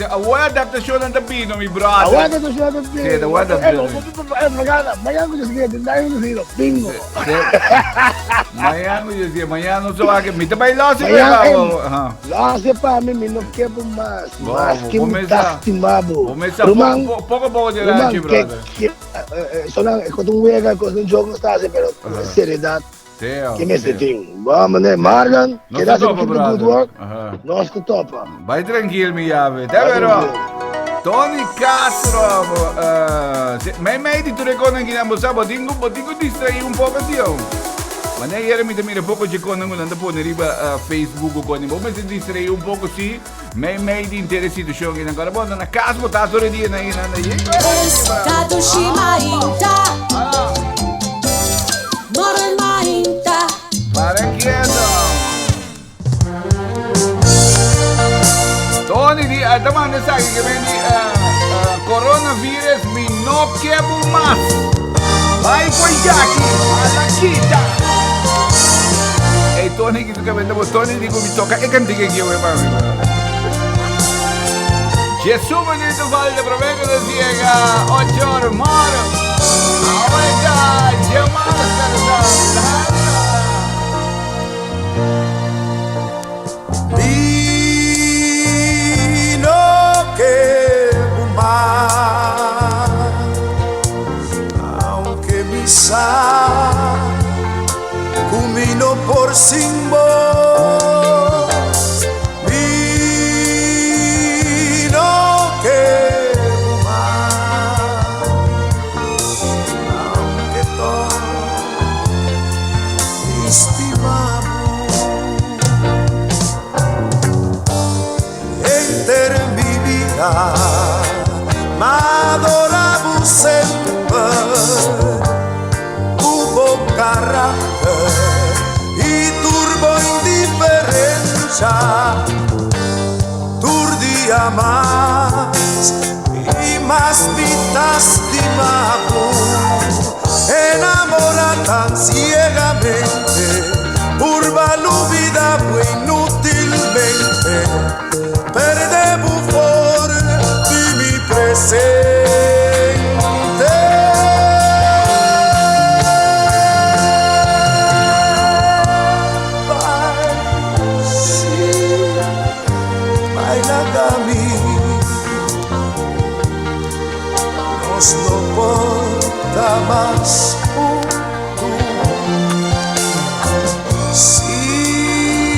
[SPEAKER 4] a buona adaptazione da Pino, mi brother.
[SPEAKER 10] A buona adaptazione da Pino.
[SPEAKER 4] Sì, da buona adaptazione.
[SPEAKER 10] Propaganda, Miami just get Diamond Casino, Bingo.
[SPEAKER 4] Miami non so che mi te vai là se
[SPEAKER 10] Lose pa me não quero mais. Mas que me tá estimado.
[SPEAKER 4] Pouco de lanche, brother.
[SPEAKER 10] Sonal, quando um wega, quando um jogo está, pero seriedade. Quem é esse thing? Vamos, né, Morgan?
[SPEAKER 4] Não
[SPEAKER 10] Quer dar
[SPEAKER 4] se topa,
[SPEAKER 10] some
[SPEAKER 4] brother.
[SPEAKER 10] good work?
[SPEAKER 4] Aham.
[SPEAKER 10] Nós te topa.
[SPEAKER 4] Vai tranquilo, mi ave. Te vero. Tony Castro. Me di tu recordo che abbiamo sabato botingo distrai un po' così. Ma ne ieri mi mira poco ci con non da pone riba Facebook con i momenti di distrai un po' così. Me di interessi di show che ancora buona na caso tato re di na
[SPEAKER 1] Pescado shimarinta Moren marinta
[SPEAKER 4] Para chiedo. Tony di domanda sai che vendi coronavirus mi no quebo más. Vai con Jackie alla chita. E Tony che vendevo Tony dico mi tocca e cantiche che io vuoi fare. Gesù benedetto Valle provengo da Siega 8 ore moro. Ahora
[SPEAKER 2] Vino que fumar, aunque mi sal camino por sin voz. Vino que fumar, aunque todo estimamos enter mi vida, m'adoravo sempre, tuvo carácter y turbo indiferencia, turdía más y más me lastimavo, enamora tan ciegamente, urba la vida muy inútilmente, perdevo for di mi presente. Vai, sì, vai la camino, nos no porta más junto. Sigue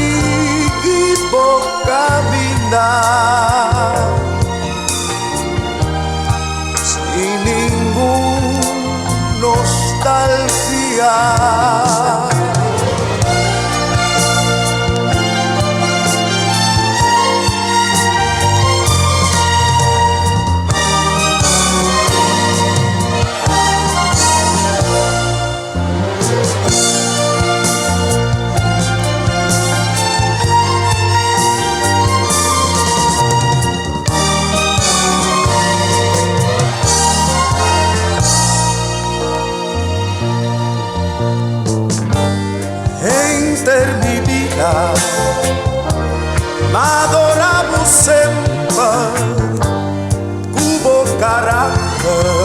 [SPEAKER 2] por caminar sin ningún nostalgia. Enter mi vida, m'adoravo sempre, cubo carácter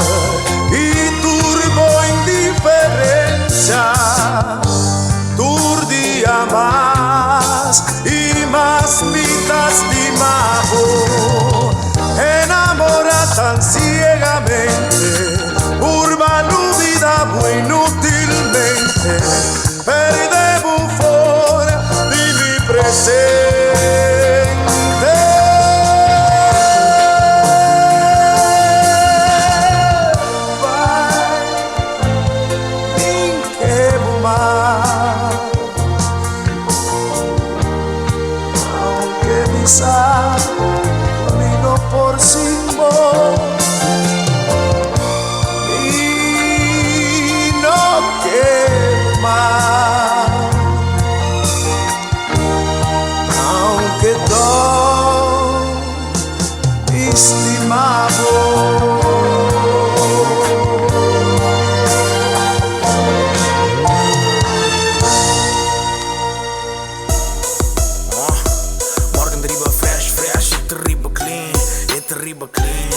[SPEAKER 2] y turbo indiferencia, turdía más y más me lastimavo, enamora tan ciegamente, urba la vida muy inútilmente, perdevo for di mi presente. Vai, ninguém mais, aunque mi sal camino por sin voz. Y no quiero más, aunque todo estimado. Morgen deriva fresh, terrible clean, terrible clean,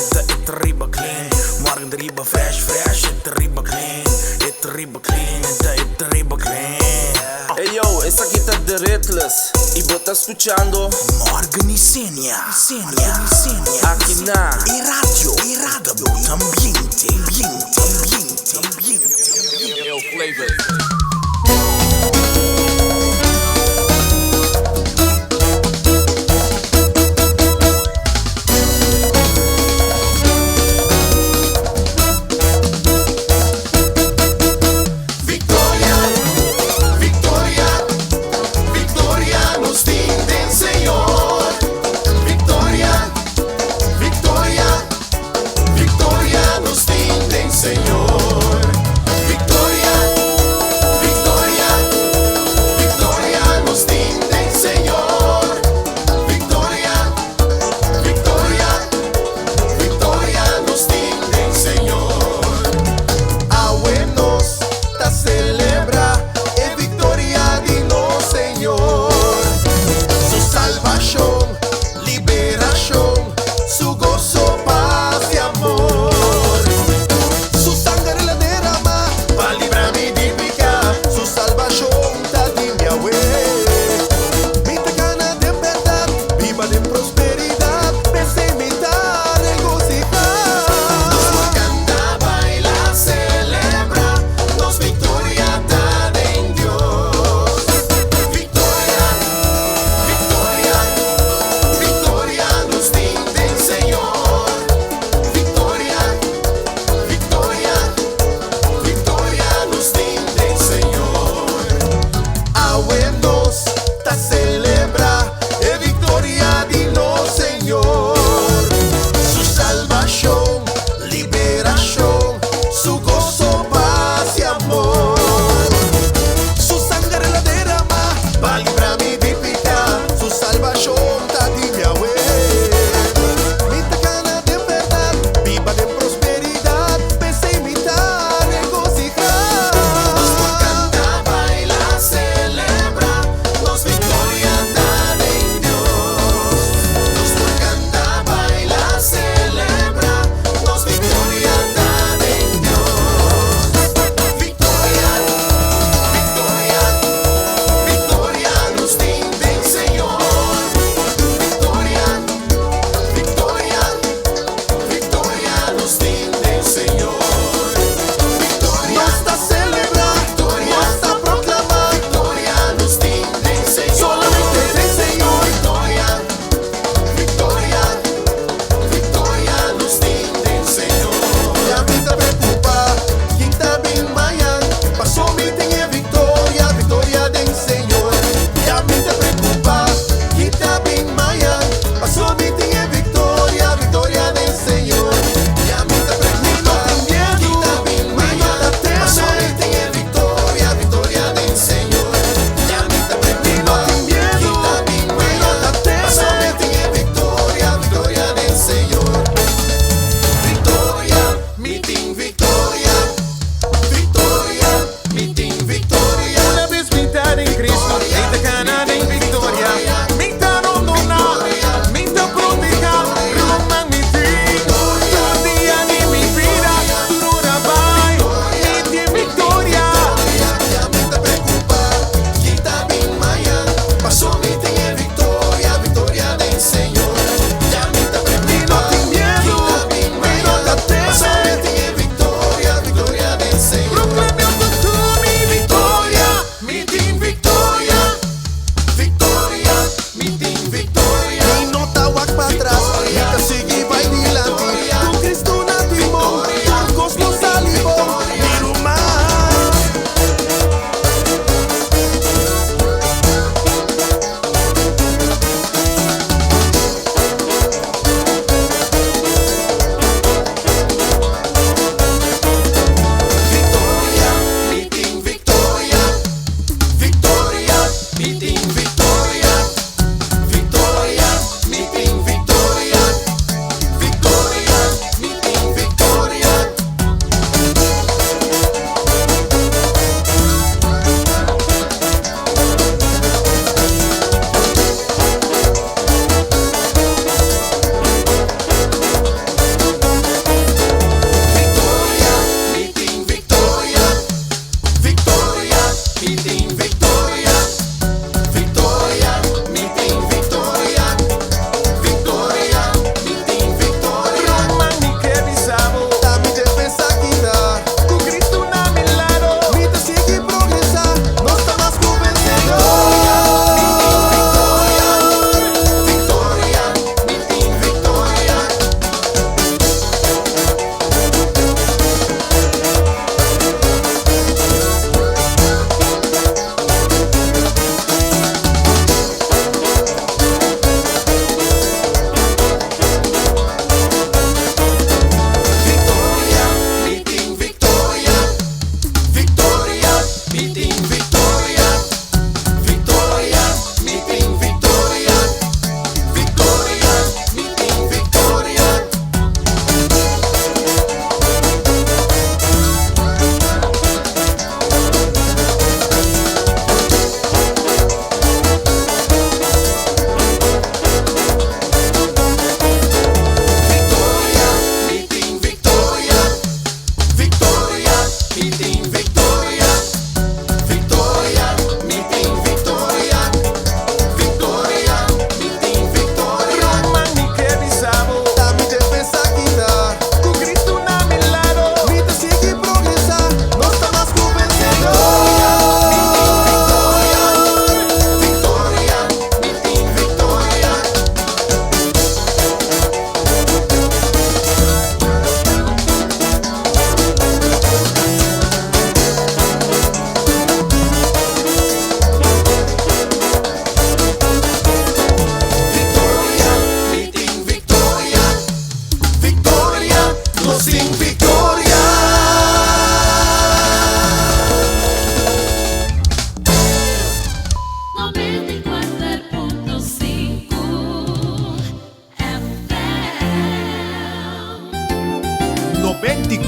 [SPEAKER 2] terrible clean. Morgen deriva fresh, terrible clean, terrible clean, terrible clean.
[SPEAKER 14] Hey yo, esta aquí está de Reckless y vos estás escuchando Morgan y Senia. Aquí na y radio ambiente. Flavor.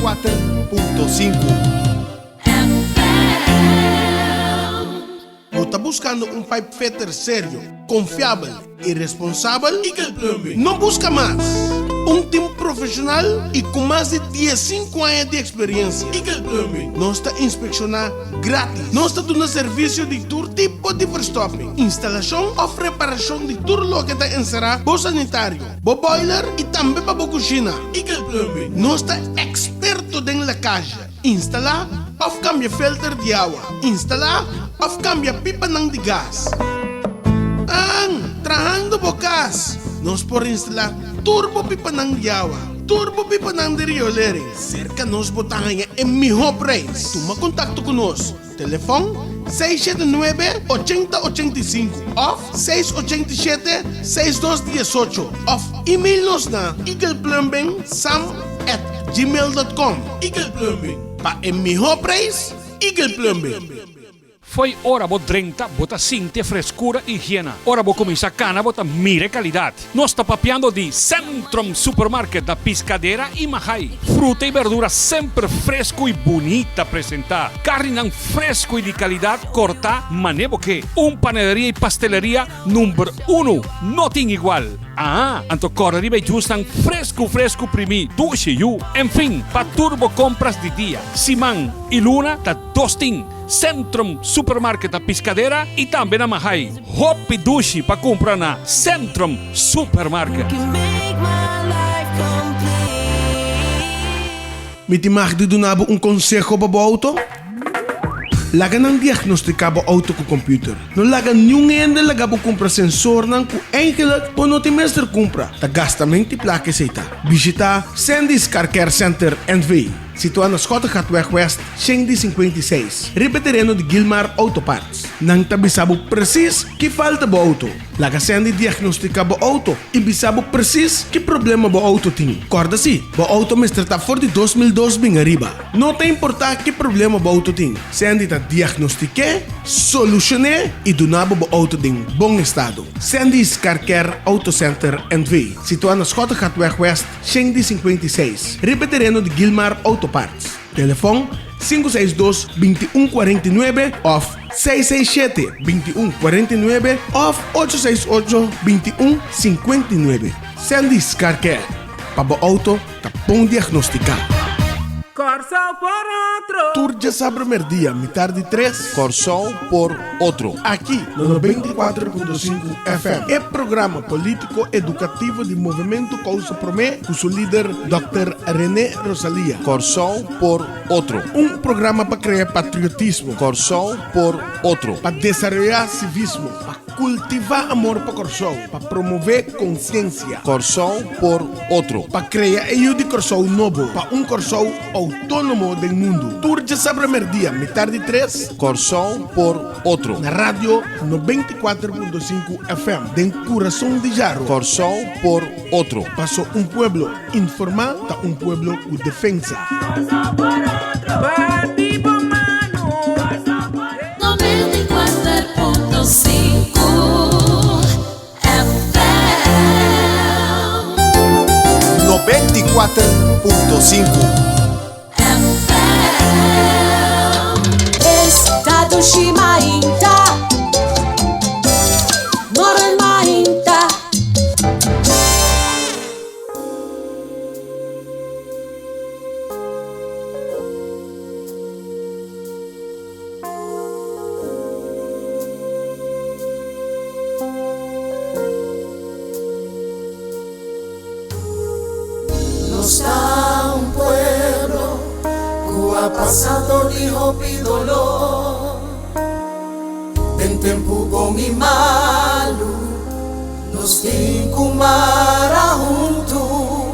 [SPEAKER 9] 94.5. Está buscando un pipe fitter serio, confiable y responsable? Eagle Plumbing. No busca más. Un team profesional y con más de 15 años de experiencia. Eagle Plumbing nos está inspeccionando gratis. Nos está dando servicio de todo tipo de verstopping, instalación o reparación de todo lo que te encerra, bo sanitario, bo boiler y también para bo cocina. Eagle Plumbing nos está experto en la casa. Instalar o cambia filter de agua. Instalar o cambia pipa de gas. Trabajando bocas. Nos por instalar turbo pipa de agua. Turbo pipa de riolering. Cerca nos botan en mejor precio. Toma contacto con nos. Teléfono 679-8085 of 687-6218 of email nos na eagleplumbing.sam@gmail.com. Eagle Plumbing. Pa en mejor preço, Eagle Plumbing.
[SPEAKER 15] Foi hora bo 30, bota sinte frescura e higiene. Ora bo comincia cana, bota mire qualidade. Nós está papiando de Centrum Supermarket da Piscadeira e Mahai. Fruta e verdura sempre fresco e bonita apresentar. Carne fresco e de qualidade cortar, manevo que. Panaderia e pasteleria número 1. Não tem igual. Anto corre e justan fresco primi, duche you. Enfim, pa turbo compras de dia. Simão e Luna da Dostin. Centrum Supermarket da Piscadeira e também na Mahai. Hop e duche para comprar na Centrum Supermarket.
[SPEAKER 9] Me te mag de donabo um consejo para o auto? Laga nang diagnosticabo auto com computer. No laga nenhum ende laga bo compra sensor nang ku eigenlijk o no te meester compra. Ta gastamento e plaque seita. Visita Sandy's Car Care Center NV. Situado na Schottengatweg West, 56. Repetereno de Gilmar Auto Parts. Nang tabisabo precies que falta bo auto. Laga Sandy diagnostica bo auto e bisabo precies que problema bo auto tem. Corda si, bo auto mestre ta for de 2002 bem arriba. Não tem importar que problema bo auto tem. Sandy ta diagnostique, solucione e donabo bo auto em bom estado. Sandy's Car Care Auto Center NV. Situado na Schottengatweg West, 56. Repetereno de Gilmar Auto Parts. Telefoon 562-2149 of 667-2149 of 868-2159. Sandy's Car Care. Para auto, tá bom diagnosticar.
[SPEAKER 11] Corsol por otro.
[SPEAKER 9] Turja sabe primer día, mitad de 3.
[SPEAKER 14] Corsol por otro.
[SPEAKER 9] Aqui no 94.5 FM. É programa político educativo de Movimento Causa Promé, com seu líder Dr. René Rosalia.
[SPEAKER 14] Corsol por otro.
[SPEAKER 9] Um programa para criar patriotismo.
[SPEAKER 14] Corsol por otro.
[SPEAKER 9] Para desenvolver civismo. Para cultivar amor para Corsol. Para promover consciência.
[SPEAKER 14] Corsol por otro.
[SPEAKER 9] Para criar de Corsol novo. Para Corsol autônomo do mundo. Turja sabe primer día, mitad de 3.
[SPEAKER 14] Corsol por otro.
[SPEAKER 9] Na rádio 94.5 FM. Den coração de Jarro.
[SPEAKER 14] Corsol por otro.
[SPEAKER 9] Passou pueblo informado a pueblo com defensa.
[SPEAKER 14] 94.5
[SPEAKER 1] Estado Shimainta Moral Mainta
[SPEAKER 6] No está un pueblo que ha pasado de hope y dolor. En tiempo con mi malo nos vincumara junto.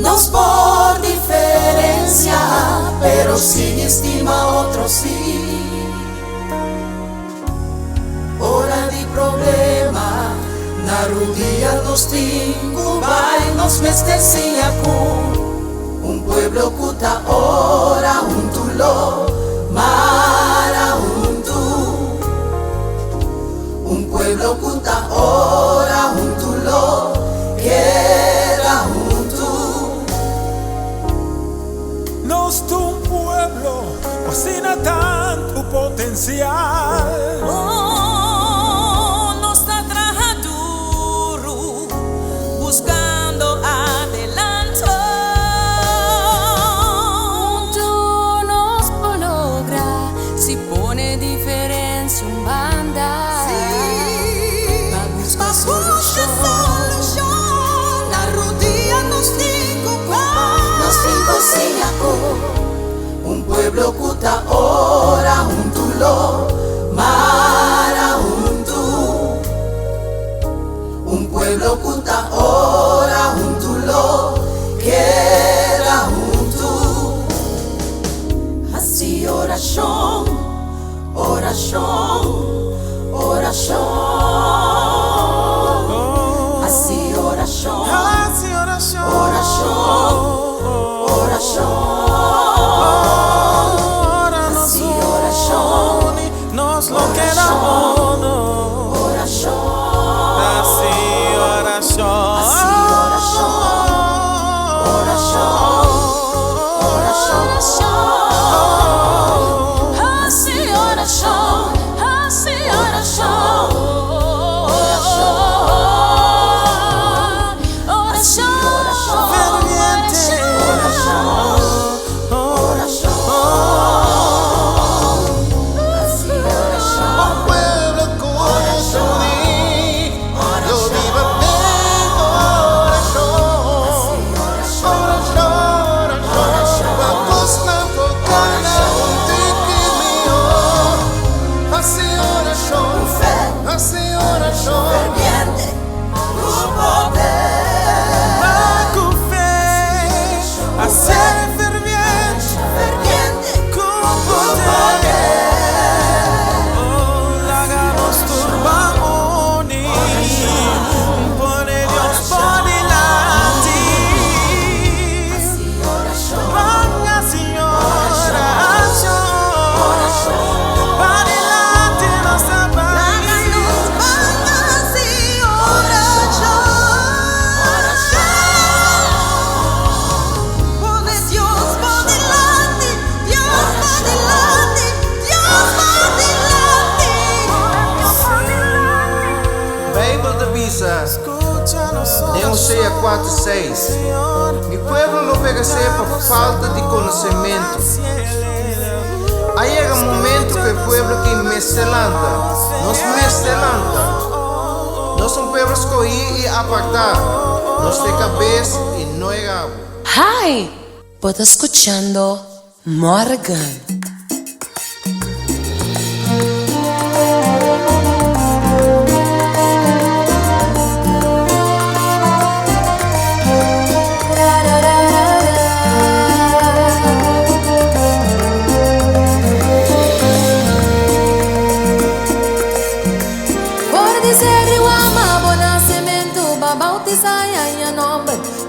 [SPEAKER 6] Nos por diferencia, pero sin estima otros sí. Hora de problema, na rodilla nos vincumara y nos mestecía con. Un pueblo cuta ora junto lo mara junto. Un pueblo cuta ora junto lo quiera junto.
[SPEAKER 11] pueblo kuta ora junto lo quiera junto. Así oración, oración, oración. Así oración, oración, oración. Así oración,
[SPEAKER 2] nos lo quedamos.
[SPEAKER 11] Oración,
[SPEAKER 2] así oración,
[SPEAKER 11] así oración, oración, oración, así oración, así oración, oración, ferviente, oración, oración, así oración.
[SPEAKER 2] pueblo corazón.
[SPEAKER 6] De Hosea 4:6. Mi pueblo lo pereceu por falta de conhecimento. Aí chega um momento que o pueblo que mestelanta, nós somos um pueblo escolhido e apartado, nós de cabeça e não é rabo.
[SPEAKER 12] Hi, vos escuchando Morgan.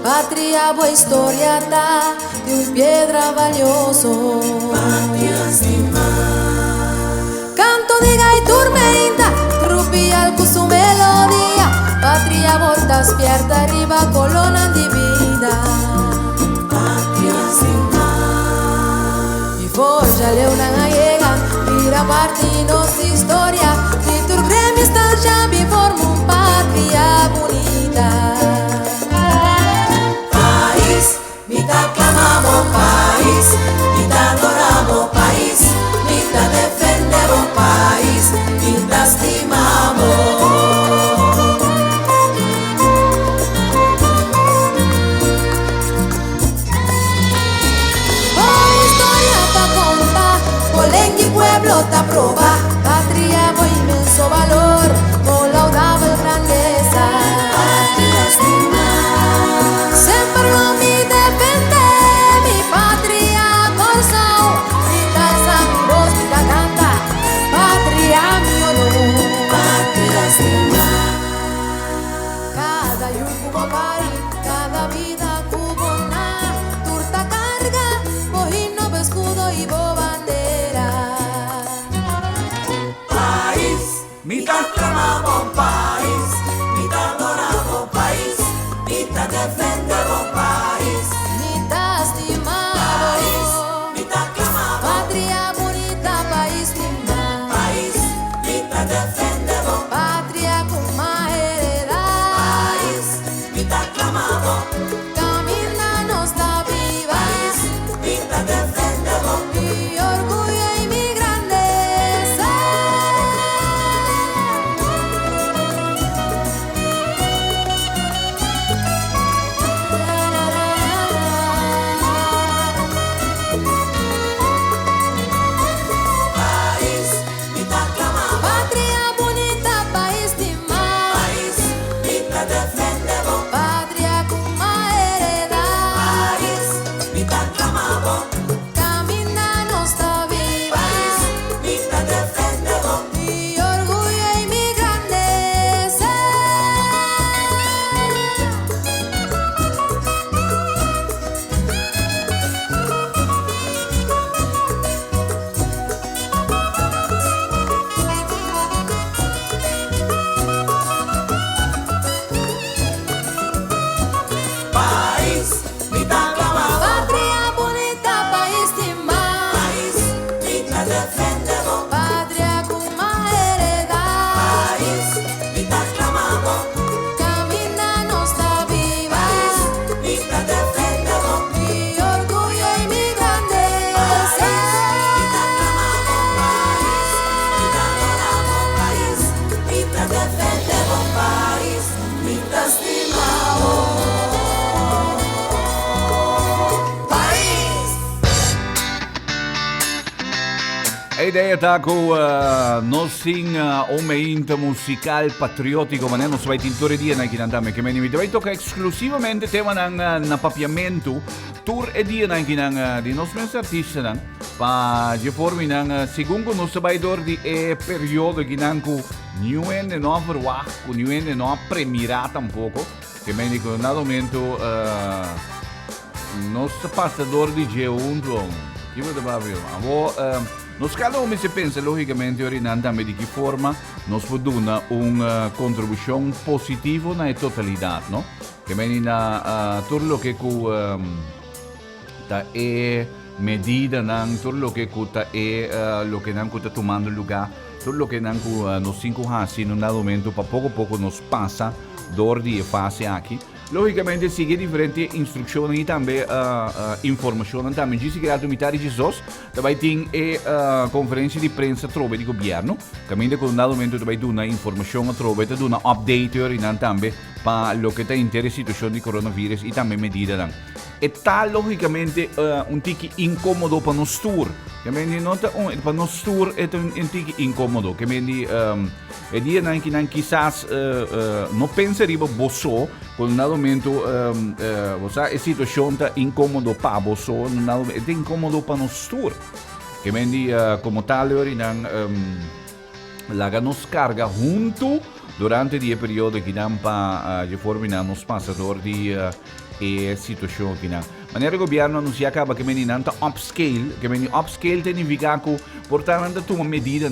[SPEAKER 1] Patria, boa história tá de um pedra valioso.
[SPEAKER 11] Patria estimada,
[SPEAKER 1] canto de gaiturmenta, trupial con su melodía. Patria, voltas pierda arriba, colonna de vida.
[SPEAKER 11] patria estimada,
[SPEAKER 1] y forja leona gallega, mira parte nossa história. De tur gremio está já me forma un patria bonita.
[SPEAKER 11] Mitad clamamos país, mitad adoramos país, mitad defendemos país, mitad estimamos.
[SPEAKER 1] Oh, historia ta conta, Polengui pueblo ta proba, patria bo inmenso valor, con laudable grandeza.
[SPEAKER 11] Patria estimada,
[SPEAKER 1] sempre lo mi defende, mi patria corazón, mi casa, mi voz, mi canta, patria mi honor.
[SPEAKER 11] patria estimada,
[SPEAKER 1] Cada yugo pari, cada vida cubo na, turta carga, bojino, escudo y bo bandera.
[SPEAKER 11] país, mitad clamamos país, mitad adoramos país, mitad defendemos país,
[SPEAKER 1] Mitad estimado,
[SPEAKER 11] país, mitad clamamos
[SPEAKER 1] patria bonita, país linda,
[SPEAKER 11] país, mitad defendemos
[SPEAKER 1] patria con más heredad,
[SPEAKER 11] país, mitad clamamos
[SPEAKER 1] camina nos da viva,
[SPEAKER 11] mitad defendemos.
[SPEAKER 1] mi orgullo y mi grandeza.
[SPEAKER 4] ideia está com nós sim uma musical patriótico, mas nós vai tinture dia na kinandame que me vai tocar exclusivamente tema na papiamento tour e dia na kinang di nós mesmos artistas nan pa de forma nan segundo nós vai dor de período kinang ku niuende no verwacht ku niuende no premirar tampouco que me dico na momento nós passador de G1 que vou dar para nos cada um se pensa logicamente orientando de que forma nós podemos uma contribuição positiva na totalidade, não? Que vem na tudo que com tá medida não tudo que com tá lo que não está tomando lugar, tudo que não com nos 5 anos no momento para pouco a pouco nos passa dor de fase aqui. Logicamente sigue diferentes instruções e também informações também disse que a unidade de SOS também tem conferência de prensa trove de governo também com um momento também dá informação trove dá uma update e também para o que está interessa situação de coronavírus e também medida e tá logicamente tique incômodo para nós tour que me nota para nós tour é tique incômodo que me e dia que quizás não pensaria bosso com um momento a situação está incômodo para bosso é incômodo para nós tour que me como tal lá nos carga junto durante o período que dá para de forma nos passador de situação que não maneira o governo anuncia acaba que menina upscale significa que portanto uma medida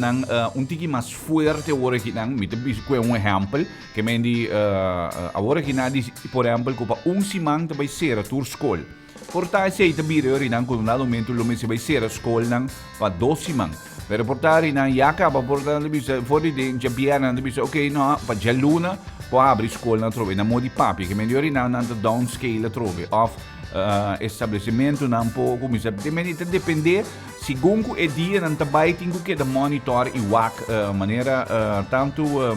[SPEAKER 4] tique mais forte agora que não me tem um exemplo que mendi agora que não por exemplo que semana vai ser a tour escola portanto se também não com um momento o mês vai ser a escola não para 2 semanas pero portare na acaba portando bisa fuori de Jabiana bisa ok no pa Jaluna può abri scuola na trove na modi papi che migliori na downscale trove of estabelecimento na un po' come se depende secondo e dia na tabai tingo che da monitor e wak maneira tanto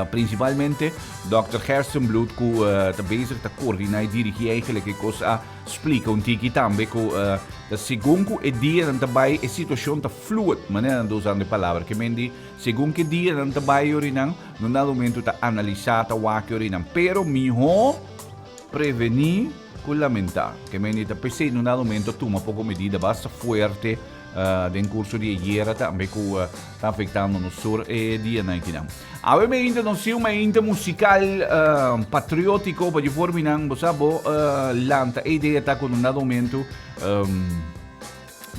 [SPEAKER 4] principalmente Dr. Hersenbloed que está bezig te coördinar e dirigir eigenlijk cosa explica tique também que da segundo e dia não trabalha a situação está fluid maneira de usar a palavra que mendi segundo que dia não trabalha orinang no momento está analisar o que orinang pero melhor prevenir que lamentar que mendi está pensei no momento toma pouco medida basta forte del curso di ieri também que está afetando no sur e dia não que não obviamente não sei uma inte musical patriótico para de forma não sabe lanta a ideia está com um momento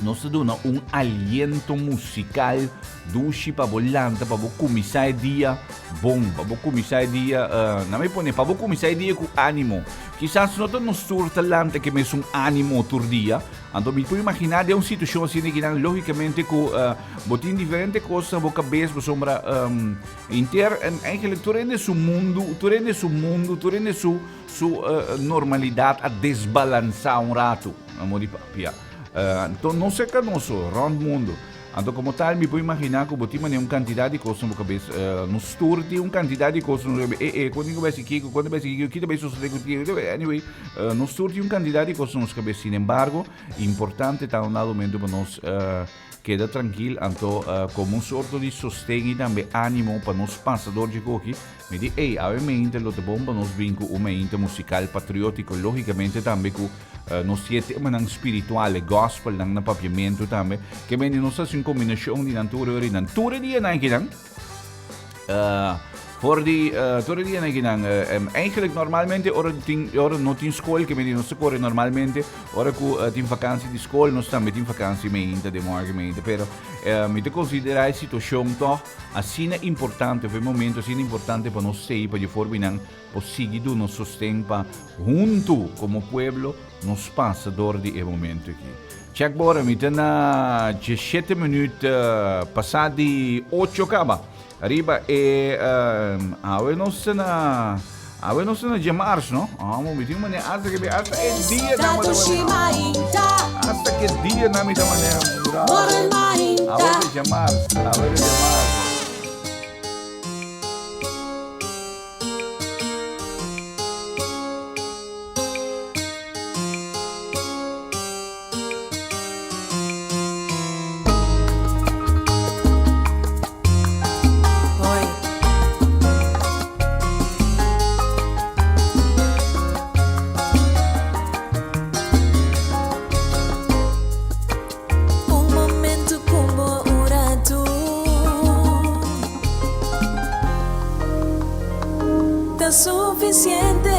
[SPEAKER 4] nos dá aliento musical dushi para volante para começar dia bom para começar dia não me põe para começar dia com ânimo quizás não está nos sur talante que me um ânimo tur dia então me pode imaginar de uma situação assim que logicamente com botin diferente coisa boca cabeça por sombra eigenlijk tu rende su normalidade a desbalançar rato a modo de papia então não se canoso round mundo então como tal me pode imaginar que botin uma quantidade de coisas na cabeça nos tour de uma quantidade de coisas quando vai se kiko quando vai se kiko que também sucede anyway nos tour de uma quantidade de coisas na cabeça sin embargo importante está um momento para nós queda tranquilo então como um sorto de sostém e também ânimo para nós passadores de coque me diz obviamente lo te bom para nós vir com uma inte musical patriótico logicamente também com nos tema ng spiritual gospel ng napapiamento também que bem nos assim combinação de natura dia na kinang voor die door die na kinang eigenlijk normalmente ora not in school que bem nos corre normalmente ora com tem vakantie de school nós também tem vakantie meinte de morgen pero me te considerar a situação toch assim é importante o momento assim é importante para nós sei para de forma não possível nos sostém para junto como pueblo nos passador de momento aqui check bora me tem na 17 minutos passado de 8 acaba arriba e ave nos na de março não me tem uma hasta que hasta el dia da hasta que dia na me da maneira ave de março
[SPEAKER 3] suficiente.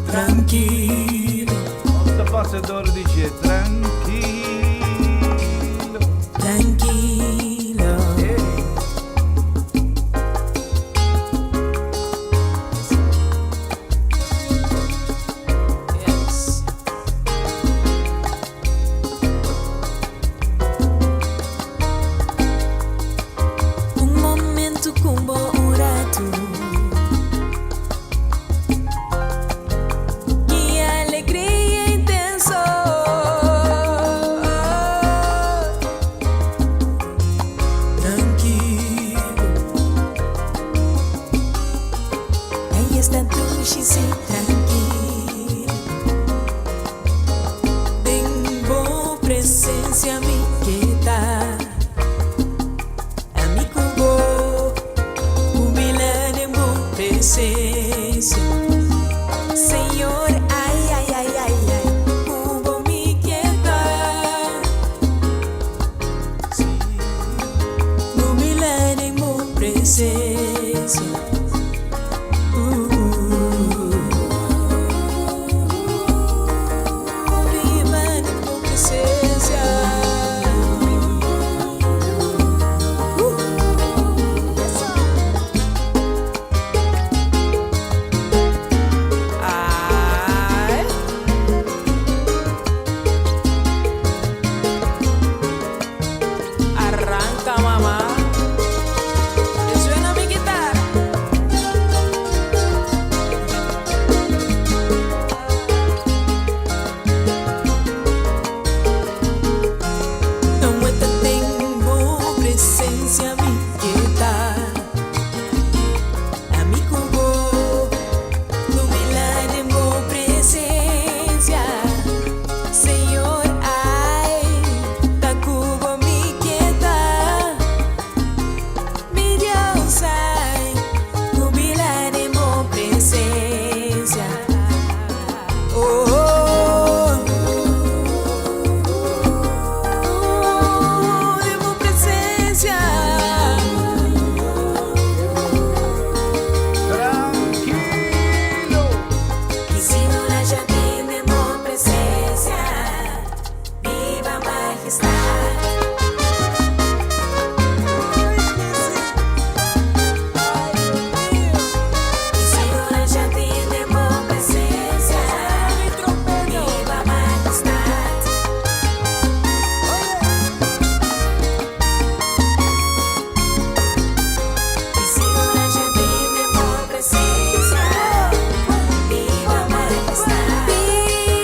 [SPEAKER 3] Tranquilo.
[SPEAKER 4] Otto Passador dice tranquilo.
[SPEAKER 3] Tranquilo. Yes. Un momento como un rato. Que alegria intensa. Tranquilo. Aí está tudo sim, tranquilo. Tem boa presença a mim que tá. Amigo bom, humilhando em boa presença. Senhor, ai, ai, ai, ai, ai, como me queda. Humilhando em boa presença. Viva em boa presença. Ai. Arranca, mamá. Que suena mi guitarra. Não é tão tempo presença me queda. Amigo bom, no milagre em boa presença. Senhor, ai, tá cubo me queda. Mi Deus, ai, no milagre em boa presença. Oh, oh, de boa presença.
[SPEAKER 4] Tranquilo.
[SPEAKER 3] Que Senhora já tem de boa presença. Viva a majestade. Que Senhora já tem de boa presença. Viva a majestade. Que Senhora já tem de boa presença. Viva a majestade.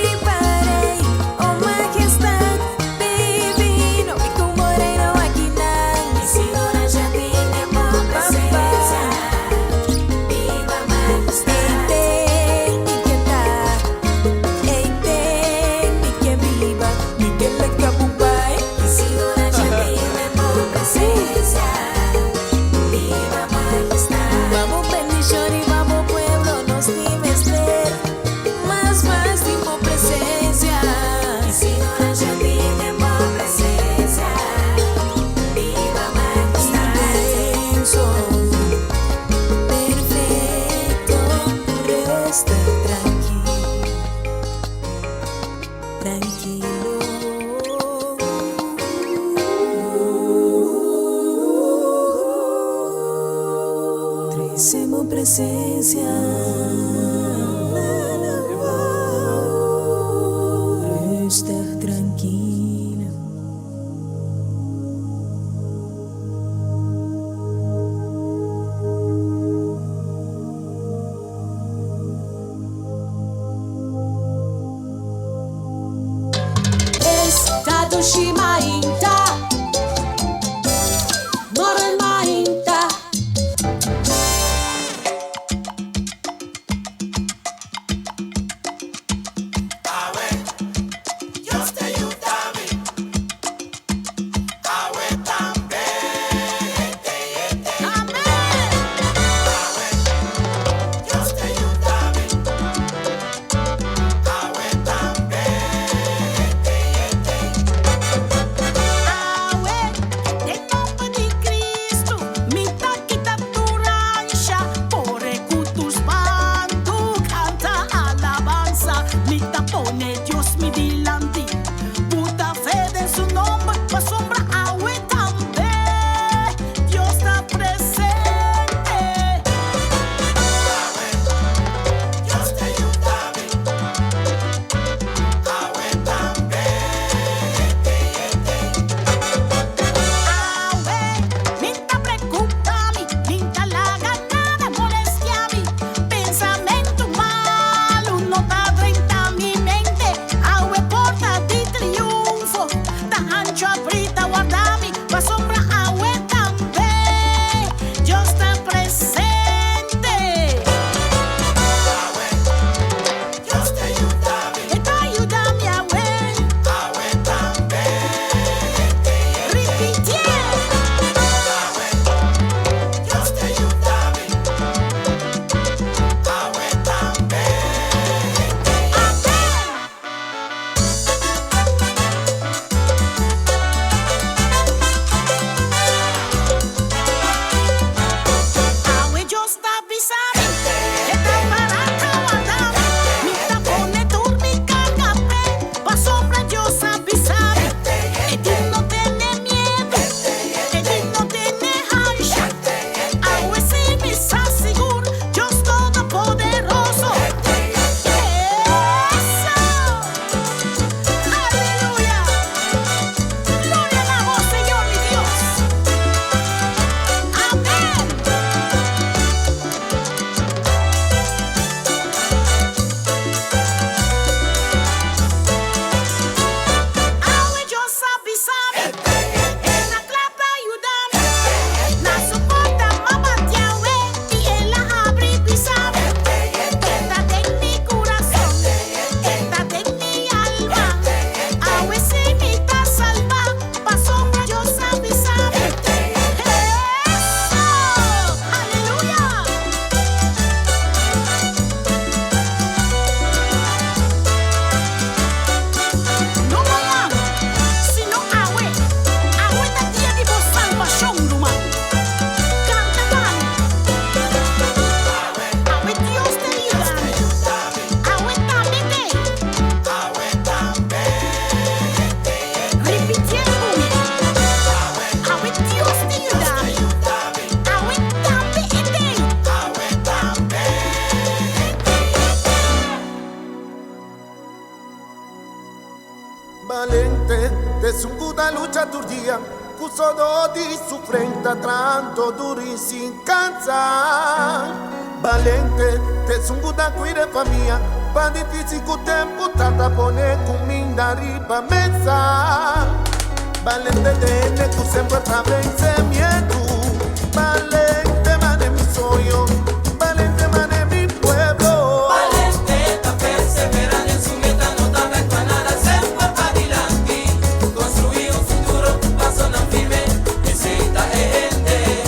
[SPEAKER 3] Vivarei, oh majestade. Divino, e como reino aqui não. Que Senhora já tem de boa presença. Viva a majestade. Entende que tá. Entende que viva. E que le capupai. Que Senhora já tem de boa presença. Viva a majestade. Vamos bendición y vamos pueblo, nos dimes ver. Más de boa presencia. Que Senhora já tem de boa presença. Viva a majestade. Intenso, perfeito, resta tranquilo. Trazemos presencia. Resta tranquila.
[SPEAKER 1] Estado Shimainta, Normainta.
[SPEAKER 16] da lucha turdia, cusodo di su frente tanto duri sin cansar. Valente, te sungu da cuire famiglia, pa difícil cu tempo tata pone comida riba mesa. Valente de tu sempre pra vencer miedo. Valente mane mi sueño, valente mane mi pueblo.
[SPEAKER 11] Valente ta perseverando en su meta, no ta ver pa nada, sempre pa adelante. Construir un futuro, paso na firme, necesita gente.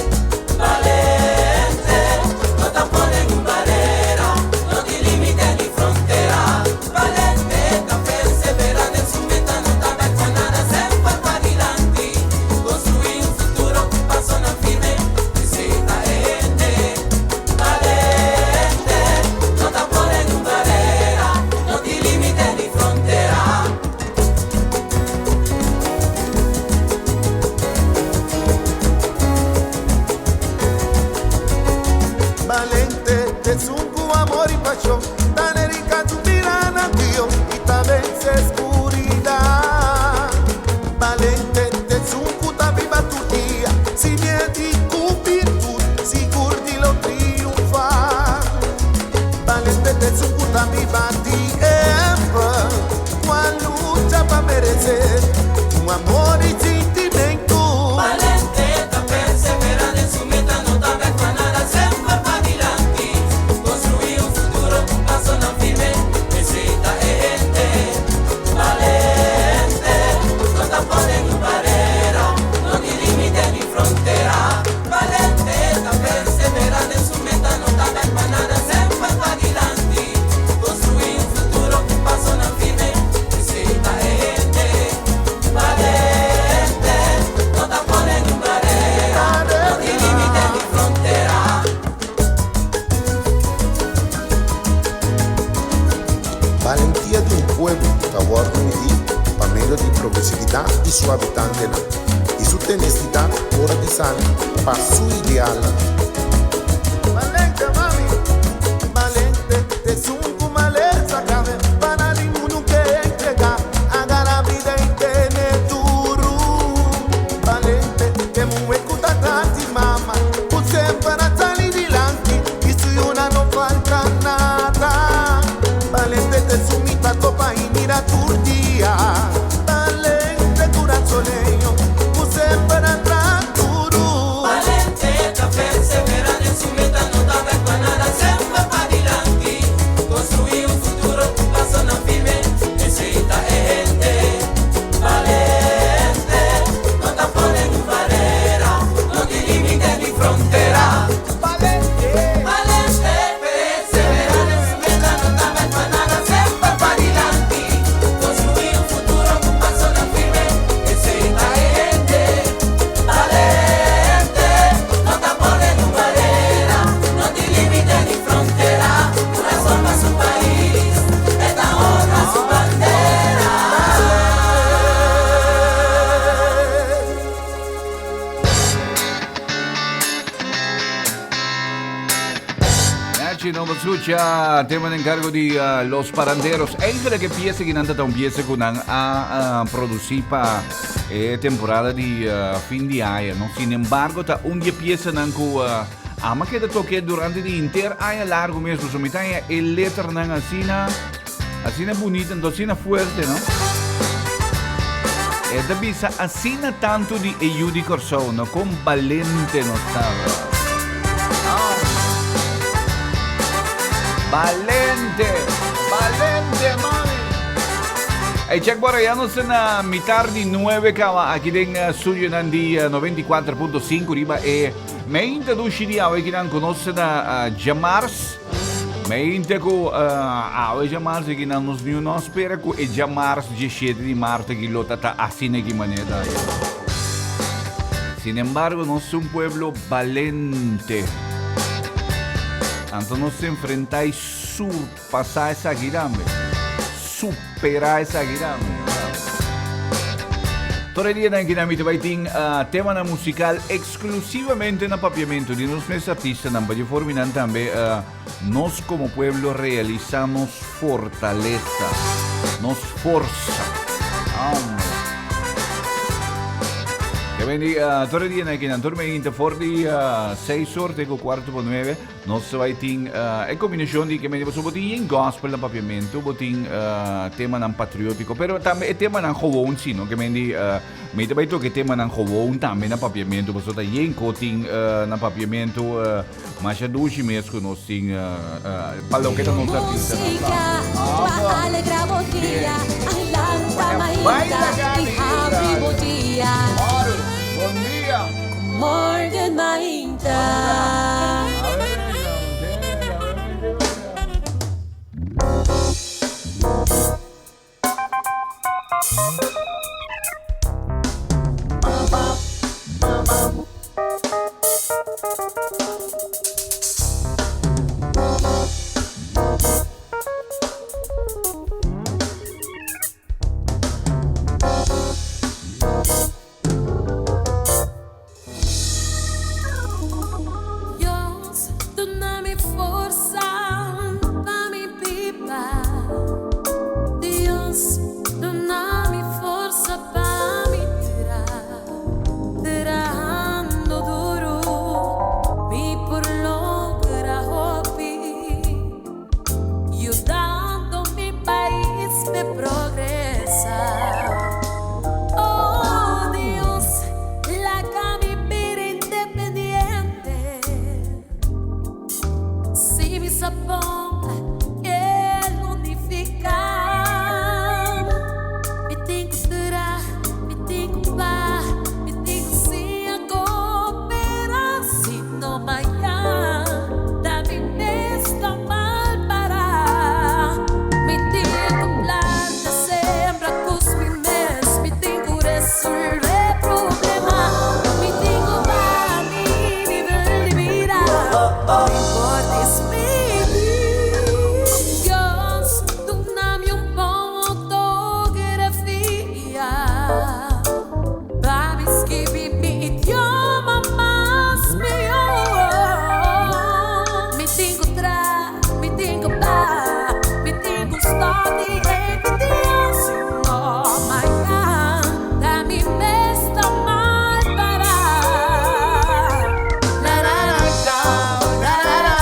[SPEAKER 11] Valente, no ta ponen un barrera, no te limite ni frontera. Valente ta perseverando en su meta, no ta ver pa nada, sempre pa adelante. Construir un futuro, paso na firme, necesita gente. Valente, no ta ponen un barrera, no te limite ni frontera.
[SPEAKER 16] Valente, te sungu amor y pasión, tan erica tu mirana Dios y ta vence oscuridad. Valente, te sungu ta viva tu día, si miedi tu virtud, si curdi lo triunfar. Valente, te sungu ta viva tiempo, cual lucha pa merecer tu amor y sentimiento.
[SPEAKER 11] Valente, ta perseverando en su meta, no ta ver pa nada, sempre pa adelante. Construir un futuro, paso na firme, necesita gente. Valente, no ta ponen un barrera, no te limite ni frontera. Valente, ta perseverando en su meta, no ta ver pa nada, sempre pa adelante. Construir un futuro, paso na firme, necesita gente. Valente, no ta ponen un barrera, no te limite ni frontera.
[SPEAKER 17] Valentia di un pueblo che guarda uniti per meglio di progressività e suavità e su tenestità ora di sani per su ideale.
[SPEAKER 16] Valente mami, valente, te sungu maleza cabe, para ninguno que entrega, haga la vida y tiene duro. Valente, te mueve kuta tanti mama, puse para salir adelante, y su una no falta nada. Valente, te sumita copa y mira tu día. Valente, corazoneño, puse para atrás duro.
[SPEAKER 11] Valente, ta perseverando en su meta, no ta ver pa nada, sempre pa adelante. Construir un futuro, paso na firme, necesita gente. Valente, no ta ponen un barrera, no te limite ni frontera. Valente, perseverando en su meta, no ta ver pa nada, sempre pa adelante. Construir un futuro, paso na firme, necesita gente. Valente, no te ponen un barrera, no te limite ni frontera. Corazón pa' su país, esta honra su bandera.
[SPEAKER 4] Nachi no escucha tema de encargo de los paranderos. Enkele que pieza que nanta un pieza con a producir para temporada de fin de año, ¿no? Sin embargo, ta un día pieza nan ku ama que te toque durante el inter año largo mesmo, so mitad el letra nan asina bonita, asina fuerte, ¿no? E da bisa asina tanto di aiuti corso, no? Con valente no stava. Valente, mami. E check bara ya no na mitad di 9 kawa aquí en studio nandi 94.5 riba e me introduci di awe kinan conosce na Jamars. Me inte ko awe Jamars kinan nos new no spera ko e Jamars 17 di marzo ki lotata asine ki manera. Sin embargo, no es un pueblo valente. Entonces nos enfrentáis surpasar esa guirame, superar esa guirame. Todo el día en Guinamite Baiting, tema na musical exclusivamente na papiamento de nos mes artistas, na Valle Forminan también, nos como pueblo realizamos fortaleza, nos forza. Quindi, torre di che non torna in forti 6 sorte con quarto per 9. Non so vai ting è combinazione di che mi devo botin in gospel na papiamento, botin tema nan patriottico, però tambe è tema nan gewoon sino che mi devo to che tema nan gewoon tambe na papiamento, posso da in coating na papiamento ma c'è duci mesco no sing pallo che non artista.
[SPEAKER 1] Allegra bottiglia, all'anta mainta, di happy bottiglia.
[SPEAKER 4] Buon dia!
[SPEAKER 1] Morgan mainta.
[SPEAKER 3] Dios, dame forza, dame pipa. Dios, dame forza para me tirar, trabajando duro, mi por lograr hobby, ayudando mi país a progresar. Oh Dios, la vivir independiente, si mi sapón quiere unificar, me tengo que durar, me tengo que bar, me tengo que ser cooperar, si no mañana, dame esta mal para, me tengo que planta, sembra, cuspe mes, me tengo que resolver problemas, me tengo para mi nivel de vida, no importa es Dios, tú dame un fotografía para escribir mi idioma más mío. Me tengo atrás, me tengo para, me tengo story evidência. No mañana, dame esta mal para. La la la la la la.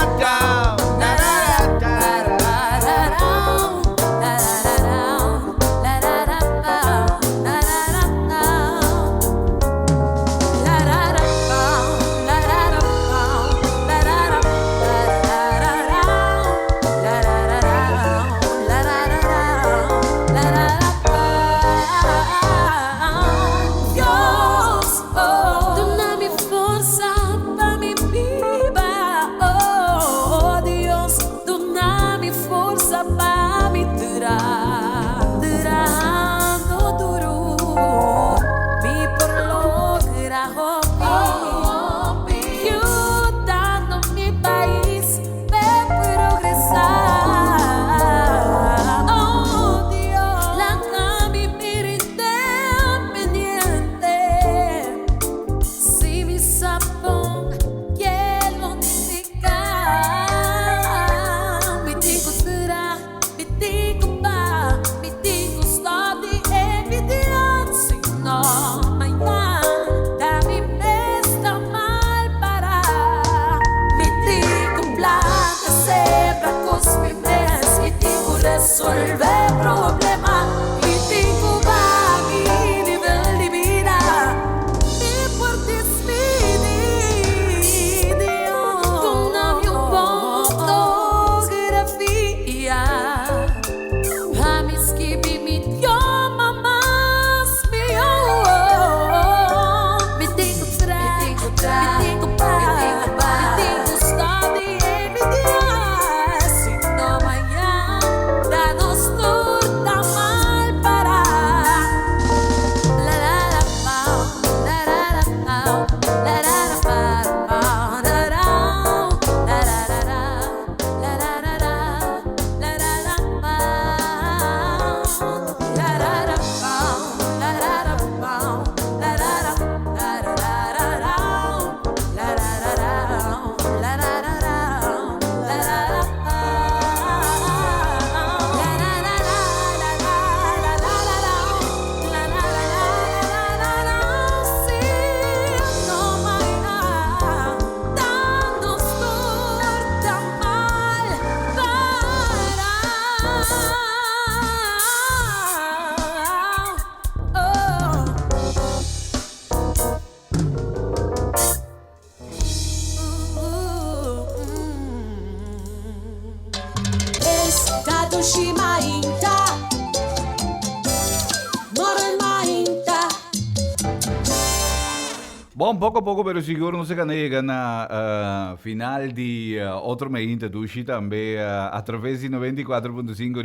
[SPEAKER 4] Bom, poco a poco pero siguro não se canega na final de outro mês da Dushi também através de 94.5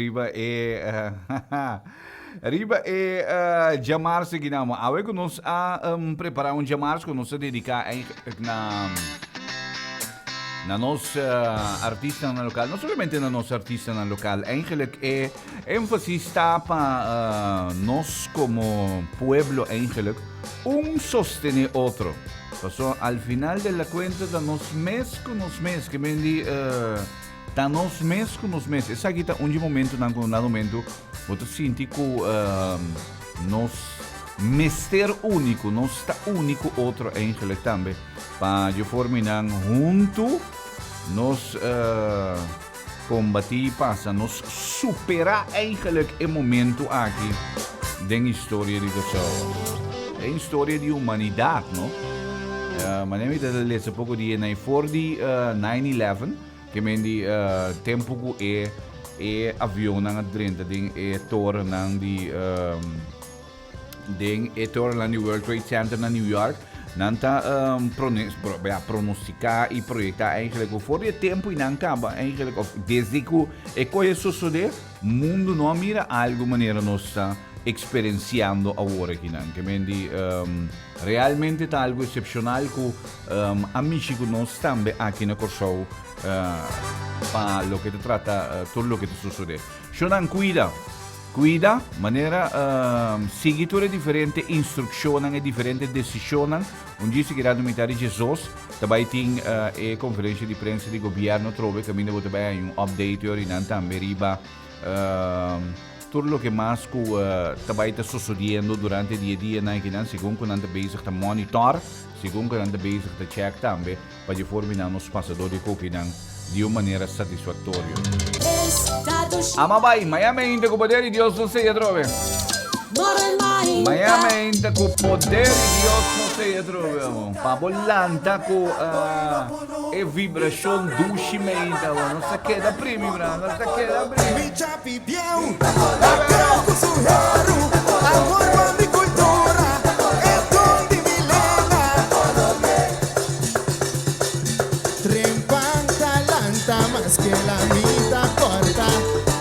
[SPEAKER 4] Riba é Jamarse que não, agora que nós preparar Jamarse que nós dedicar na nossa artista na local, não somente na nossa artista na local, eigenlijk é ênfase está para nós como pueblo eigenlijk sostener outro. Então, al final de la cuenta da nos mês com nos mês que mendi da nos mês com nos mês. Essa aqui tá momento na momento você sente que nos mester único, não está único outro eigenlijk também. Para de forma junto nos combater passa, nos superar eigenlijk o momento aqui da história de pessoa. É uma história de humanidade, não? Mas eu vou ler um pouco de for de 9/11, que mendi tempo que avião na drenta de torre de torre na World Trade Center na New York. Nanta pronosticar e projetar eigenlijk voor je tempo in acaba eigenlijk of desde que isso suceder mundo não mira algo maneira nós está experienciando agora aqui não que mendi realmente tá algo excepcional que amici que nós também aqui na Corsou para lo que te trata tudo lo que te sucede. Shonan cuida, maneira seguitura diferente, instruzione e differente decisione. Un giorno si chiede militare Jesus, também tem a conferência de prensa do governo, trove que ainda vou também um update orientando também riba tudo o que mais que também está sucedendo durante o dia na que não segundo que não está bezig a monitor, segundo que não está bezig a check também para de forma nos passadores que não de uma maneira satisfatória. Amabai, Miami ainda com o poder de Deus não sei trove. Miami ainda com o poder de Deus não sei trove. Pabolanta com a vibração do chimenta, não se queda primo, não se queda primo.
[SPEAKER 16] Más que la vida corta,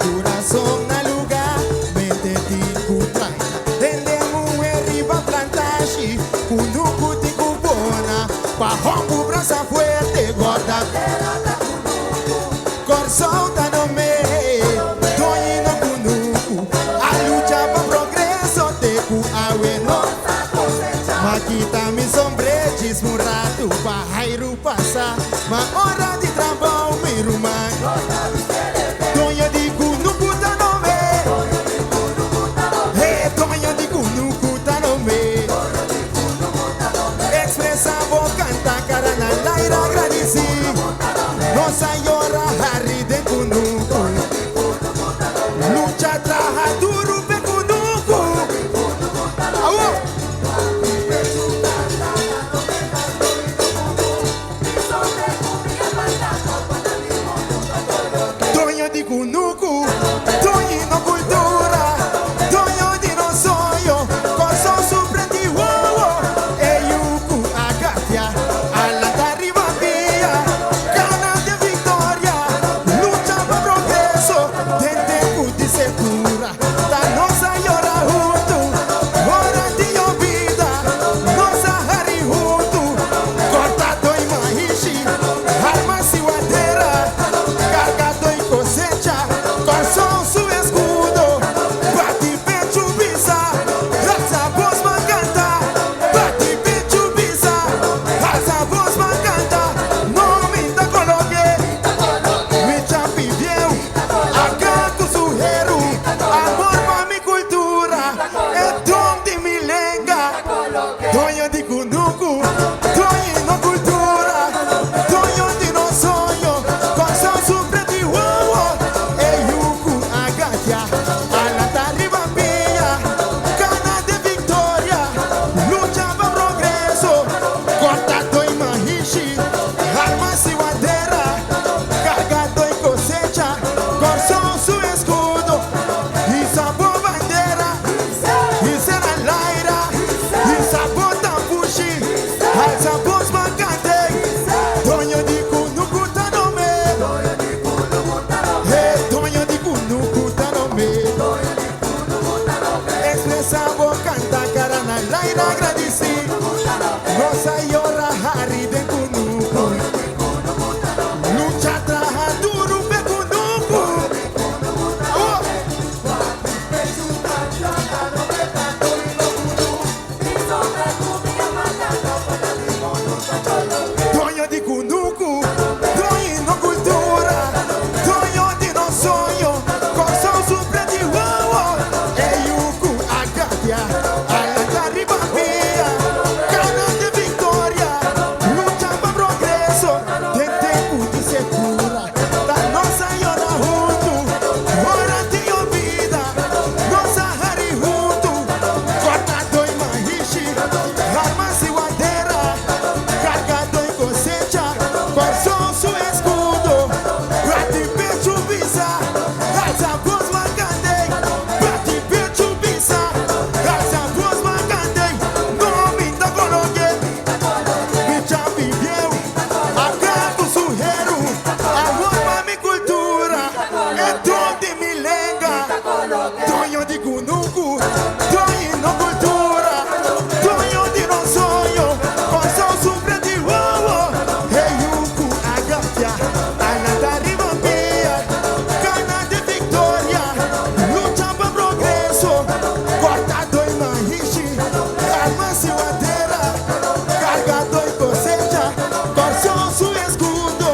[SPEAKER 16] corazón al lugar, mente de cutrai. Tendemos arriba plantaje, cunuco de cubona, pa rompo braça fuerte, gorda. Corsão tá no meio, doino cunuco, a luta pa progresso, teco awe Maquita me sombretes, murado, pa rairo passar, ma hora de trabalho, me rumai. Tonha de cunuco tá no meio, tonha de cunuco tá no meio. Expressa vou cantar, cara na laira agradeci. Nossa senhora Harry de cunuco, luta traja duro pe cunuco. Tonho de cunuco, tonho no cultura, tonho de no sonho, coração surpreendido, Eyuku agapia, alanta riba via, cana de vitória. coração su escudo, pra te ver chubisa, essa voz marcante, pra te ver chubisa, essa voz marcante, no me da coloque, me já viveu, acabo surreiro, amor pra minha cultura, é todo me lenga, tonho de cunuco, tonho no cultura, tonho de no sonho, coração super de uau, reiuco, agapia, anata ribambia, cana de victoria, luta pra progresso, cortado em mahishi, arma ciuadeira, cargado em cosecha, coração su escudo,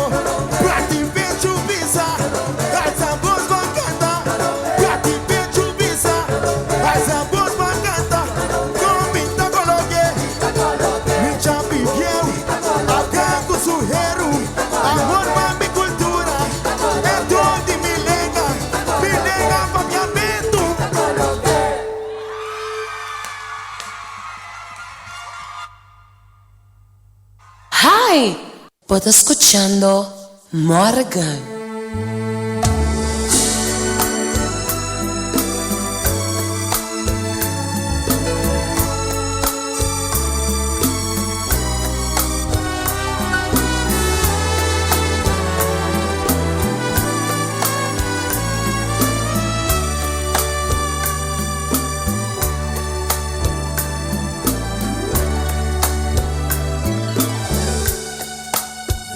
[SPEAKER 16] pra te ver chubisa, essa voz bacana, pra te ver chubisa, essa voz bacana, comita coloque, me chapi vieu, acaco surreiro, amor pra minha cultura, é todo me lega papiamento.
[SPEAKER 12] Hi, vos escuchando Morgan.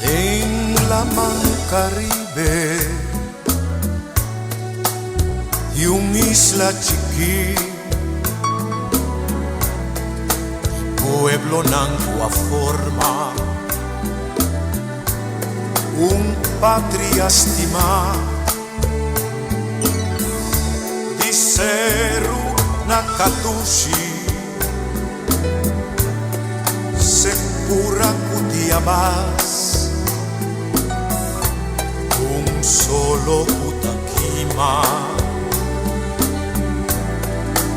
[SPEAKER 18] En la man Caribe y una isla chiquita, pueblo nanco forma un patria estima diceru nakatushi sekura kutiabas un solo Utakima,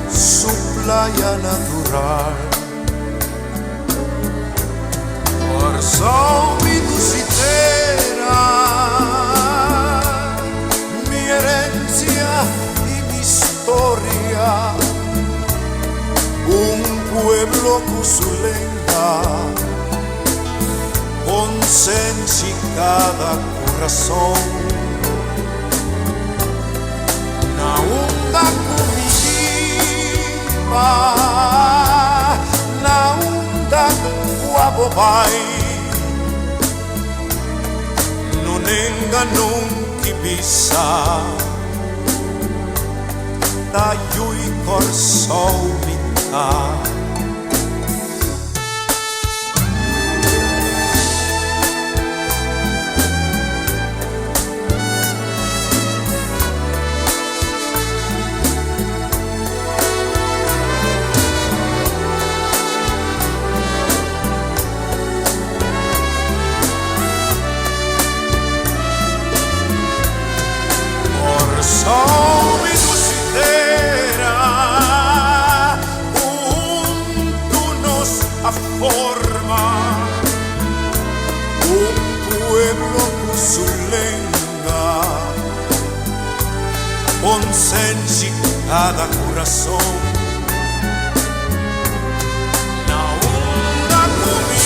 [SPEAKER 18] su playa natural. Por mi dulcitera, mi herencia y mi historia, un pueblo cusulenga, con sensi cada corazón, na onda comitiva, na onda guabobay, non enga nunca ibisa, da yui corso mita. Soy mi dulcitera, juntos a forma un pueblo cusulenga, con sensi cada corazón, na onda conviva,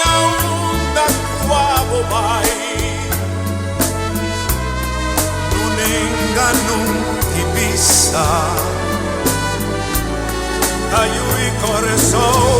[SPEAKER 18] na onda guabobay. Nunca Ibiza, Tayu y Corazón.